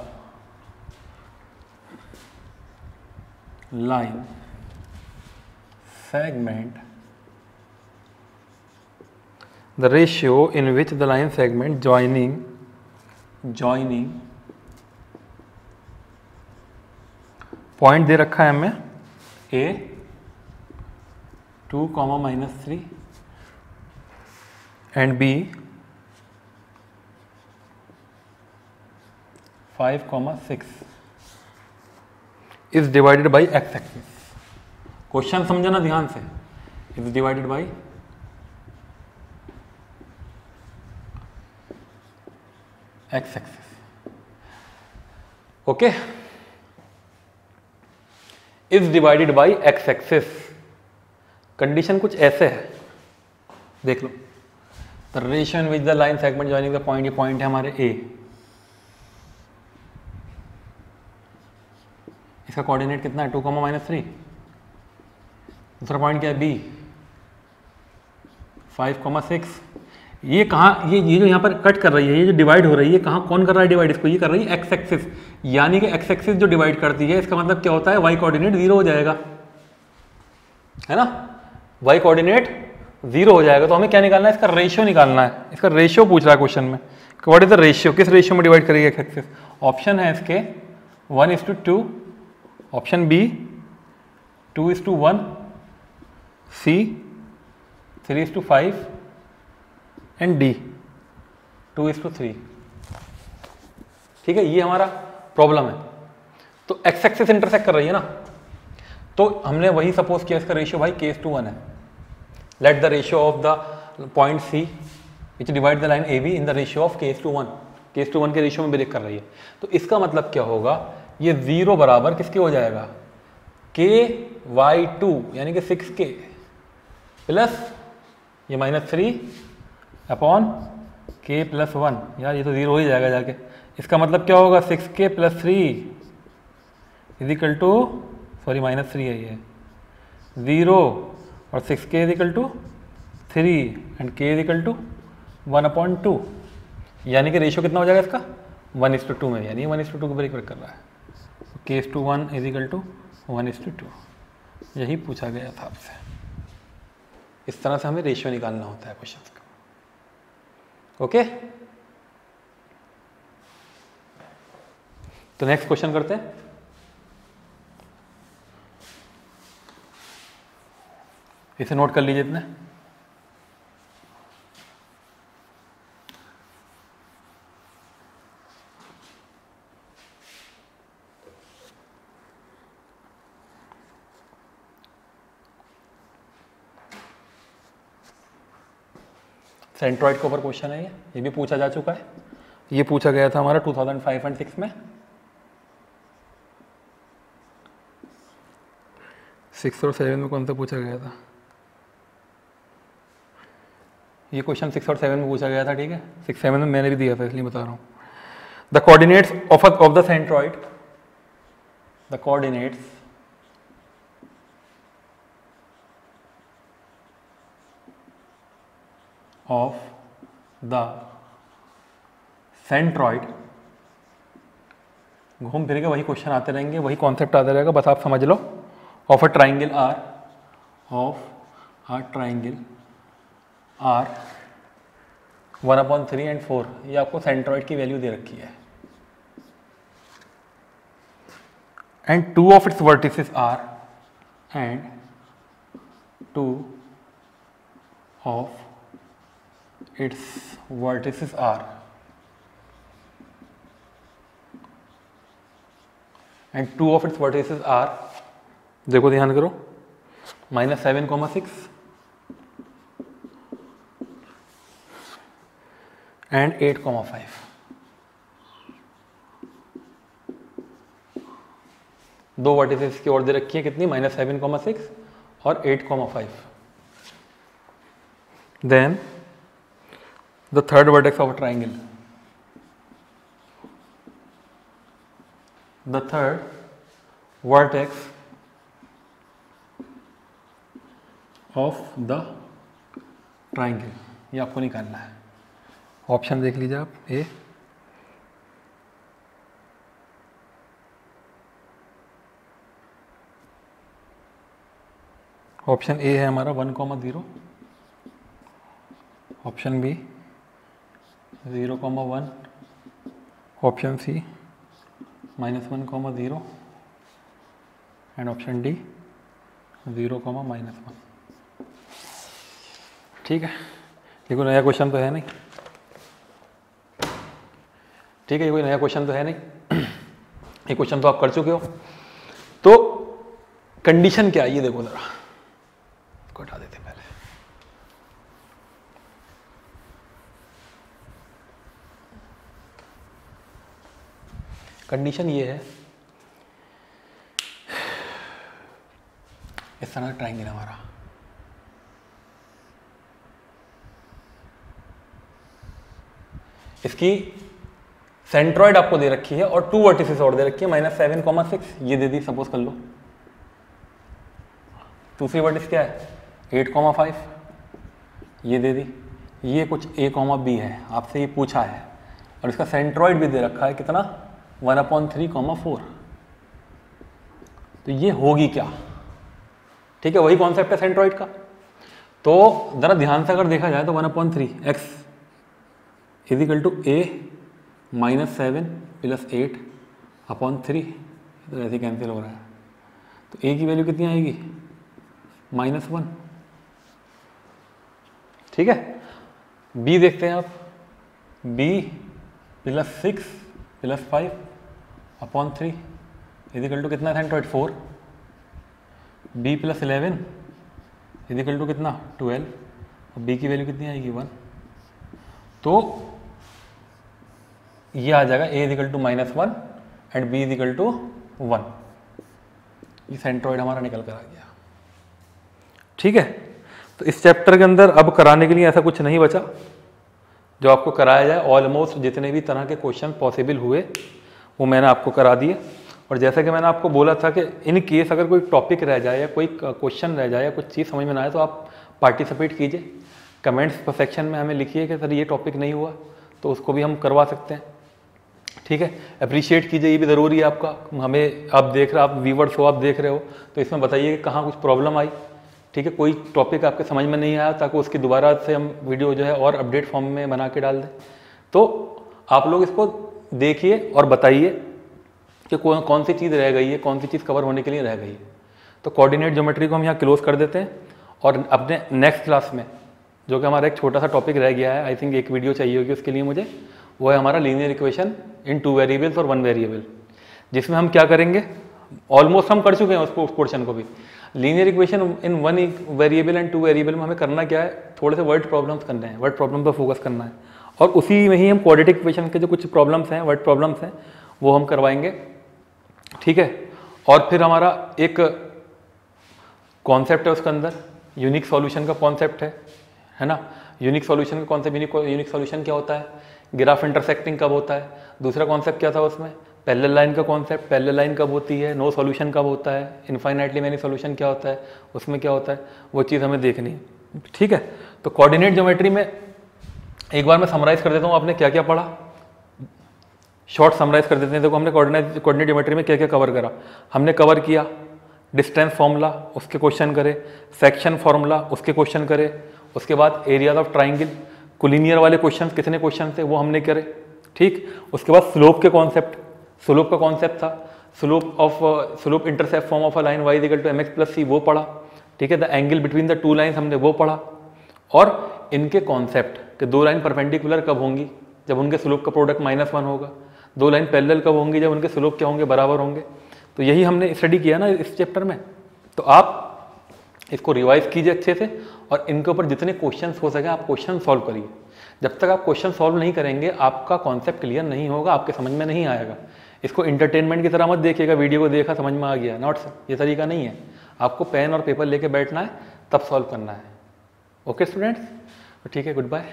[SPEAKER 1] line segment, the ratio in which the line segment joining point दे रखा है हमें A 2, -3 and B 5, 6 is divided by X axis. Question समझना ध्यान से, is divided by X axis. Okay, is divided by X axis. Condition कुछ ऐसे है, देख लो। The ratio in which the line segment joining the point, ये point है हमारे ए, इसका कोऑर्डिनेट कितना है 2, -3। दूसरा पॉइंट क्या है बी 5, 6। ये कहाँ, ये जो यहाँ पर कट कर रही है, ये जो डिवाइड हो रही है, कहाँ कौन कर रहा है डिवाइड, इसको ये कर रही है एक्स एक्सिस। यानी कि एक्स एक्सिस जो डिवाइड करती है, इसका मतलब क्या होता है, वाई कोऑर्डिनेट 0 हो जाएगा, है ना। वाई कोऑर्डिनेट 0 हो जाएगा, तो हमें क्या निकालना है, इसका रेशियो निकालना है। इसका रेशियो पूछ रहा है क्वेश्चन में, व्हाट इज द रेशियो, किस रेशियो में डिवाइड करेगी एक्स एक्सिस। ऑप्शन है इसके 1:2, option B 2:1, C 3:5 and D 2:3। ठीक है, ये हमारा प्रॉब्लम है। तो एक्स एक्सिस इंटरसेक्ट कर रही है ना, तो हमने वही सपोज किया, इसका रेशियो भाई k:1 है। Let the ratio of the point C which divide the line A B in the ratio of k:1, k:1 के रेशियो में ब्रेक कर रही है। तो इसका मतलब क्या होगा, ये 0 बराबर किसके हो जाएगा, k/2 यानी कि 6k प्लस ये -3 अपॉन k + 1। यार ये तो 0 हो ही जाएगा जाके। इसका मतलब क्या होगा, 6k + 3 इजिकल टू, सॉरी -3 है ये, 0 और 6k is equal to 3 and k is equal to 1/2। यानी कि रेशियो कितना हो जाएगा इसका 1:2 में, यानी 1:2 को ब्रेक कर रहा है। k:1 इजिकल टू 1:2, यही पूछा गया था आपसे। इस तरह से हमें रेशियो निकालना होता है क्वेश्चन का। ओके, तो नेक्स्ट क्वेश्चन करते हैं। इसे नोट कर लीजिए इतने। सेंट्रॉइड के ऊपर क्वेश्चन है ये भी पूछा जा चुका है। ये पूछा गया था हमारा 2005 एंड 6 में, 6 और 7 में कौन सा पूछा गया था, ये क्वेश्चन 6 और 7 में पूछा गया था। ठीक है, 6, 7 में मैंने भी दिया था, इसलिए बता रहा हूँ। The coordinates of the centroid, the coordinates of the centroid, घूम फिर के वही क्वेश्चन आते रहेंगे, वही कॉन्सेप्ट आता रहेगा, बस आप समझ लो। Of a triangle are, of a triangle are 1/3 and 4, ये आपको सेंट्रॉइड की वैल्यू दे रखी है। And 2 of its vertices are, and 2 of its vertices are, and 2 of its vertices are, देखो ध्यान करो, -7, 6 and 8, 5। दो वर्टिसेस की ओर दे रखी है कितनी, -7, 6 और 8, 5। Then the third vertex of a triangle, the third vertex of the triangle, ये आपको निकालना है। ऑप्शन देख लीजिए आप, ए ऑप्शन ए है हमारा 1, 0, option B 0, 1, option C -1, 0, and option D 0, -1। ठीक है, ये कोई नया क्वेश्चन तो है नहीं। ठीक है, ये कोई नया क्वेश्चन तो है नहीं, ये क्वेश्चन तो आप कर चुके हो। तो कंडीशन क्या है ये देखो जरा, इसको हटा देते पहले। कंडीशन ये है, इस तरह का ट्रायंगल हमारा, इसकी सेंट्रॉइड आपको दे रखी है और 2 वर्टिसेस और दे रखी है, -7, 6 ये दे दी सपोज कर लो। दूसरी वर्टिस क्या है 8, 5 ये दे दी। ये कुछ a, b है, आपसे ये पूछा है, और इसका सेंट्रॉइड भी दे रखा है कितना 1/3, 4। तो ये होगी क्या? ठीक है, वही कॉन्सेप्ट है सेंट्रॉइड का। तो जरा ध्यान से अगर देखा जाए तो 1/3 x = a -7 + 8/3, तो ऐसे कैंसिल हो रहा है। तो a की वैल्यू कितनी आएगी -1। ठीक है, b देखते हैं आप, b + 6 + 5/3 = कितना सेंट्रॉइड 4। b + 11 = कितना 12, और b की वैल्यू कितनी आएगी 1। तो ये आ जाएगा a = -1 एंड b = 1। ये सेंट्रॉइड हमारा निकल कर आ गया। ठीक है, तो इस चैप्टर के अंदर अब कराने के लिए ऐसा कुछ नहीं बचा जो आपको कराया जाए। ऑलमोस्ट जितने भी तरह के क्वेश्चन पॉसिबल हुए वो मैंने आपको करा दिए। और जैसा कि मैंने आपको बोला था कि इन केस अगर कोई टॉपिक रह जाए या कोई क्वेश्चन रह जाए या कुछ चीज़ समझ में ना आए तो आप पार्टिसिपेट कीजिए, कमेंट्स सेक्शन में हमें लिखिए कि सर ये टॉपिक नहीं हुआ, तो उसको भी हम करवा सकते हैं। ठीक है, अप्रिशिएट कीजिए, ये भी ज़रूरी है आपका। हमें आप देख रहे, आप व्यूवर्स हो, आप देख रहे हो, तो इसमें बताइए कि कहाँ कुछ प्रॉब्लम आई। ठीक है, कोई टॉपिक आपके समझ में नहीं आया ताकि उसकी दोबारा से हम वीडियो जो है और अपडेट फॉर्म में बना के डाल दें। तो आप लोग इसको देखिए और बताइए कि कौन सी चीज़ रह गई है, कौन सी चीज़ कवर होने के लिए रह गई है। तो कोऑर्डिनेट ज्योमेट्री को हम यहाँ क्लोज कर देते हैं और अपने नेक्स्ट क्लास में जो कि हमारा एक छोटा सा टॉपिक रह गया है, आई थिंक एक वीडियो चाहिए होगी उसके लिए मुझे, वो है हमारा लीनियर इक्वेशन इन 2 वेरिएबल्स और 1 वेरिएबल, जिसमें हम क्या करेंगे, ऑलमोस्ट हम कर चुके हैं उस पोर्शन को भी। Linear equation in 1 variable and 2 variable में हमें करना क्या है, थोड़े से वर्ड प्रॉब्लम्स करने हैं, वर्ड प्रॉब्लम पर फोकस करना है, और उसी में ही हम क्वाड्रेटिक इक्वेशन के जो कुछ प्रॉब्लम्स हैं, वर्ड प्रॉब्लम्स हैं, वो हम करवाएंगे। ठीक है, और फिर हमारा एक कॉन्सेप्ट है उसके अंदर, यूनिक सॉल्यूशन का कॉन्सेप्ट है ना। यूनिक सॉल्यूशन का कॉन्सेप्ट, यूनिक सॉल्यूशन क्या होता है, ग्राफ इंटरसेक्टिंग कब होता है, दूसरा कॉन्सेप्ट क्या था उसमें, पैरेलल लाइन का कॉन्सेप्ट, पैरेलल लाइन कब होती है, नो सॉल्यूशन कब होता है, इनफाइनाइटली मैनी सॉल्यूशन क्या होता है, उसमें क्या होता है, वो चीज़ हमें देखनी है। ठीक है, तो कोऑर्डिनेट ज्योमेट्री में एक बार मैं समराइज कर देता हूँ आपने क्या क्या पढ़ा, शॉर्ट समराइज कर देते हैं। देखो हमने कोऑर्डिनेट ज्योमेट्री में क्या क्या कवर करा। हमने कवर किया डिस्टेंस फार्मूला, उसके क्वेश्चन करे, सेक्शन फार्मूला, उसके क्वेश्चन करे, उसके बाद एरियाज ऑफ ट्राइंगल, कोलिनियर वाले क्वेश्चन कितने क्वेश्चन थे वो हमने करे। ठीक, उसके बाद स्लोप के कॉन्सेप्ट, स्लोप का कॉन्सेप्ट था slope intercept form of a line y = mx + c, वो पढ़ा। ठीक है, the angle between the 2 lines हमने वो पढ़ा, और इनके कॉन्सेप्ट कि 2 लाइन परपेंडिकुलर कब होंगी, जब उनके स्लोप का प्रोडक्ट -1 होगा, 2 लाइन पैरेलल कब होंगी, जब उनके स्लोप क्या होंगे, बराबर होंगे। तो यही हमने स्टडी किया ना इस चैप्टर में। तो आप इसको रिवाइज कीजिए अच्छे से, और इनके ऊपर जितने क्वेश्चंस हो सके आप क्वेश्चन सॉल्व करिए। जब तक आप क्वेश्चन सॉल्व नहीं करेंगे आपका कॉन्सेप्ट क्लियर नहीं होगा, आपके समझ में नहीं आएगा। इसको इंटरटेनमेंट की तरह मत देखिएगा, वीडियो को देखा समझ में आ गया, नॉट, ये तरीका नहीं है। आपको पेन और पेपर लेके बैठना है, तब सॉल्व करना है। ओके स्टूडेंट्स, ठीक है, गुड बाय।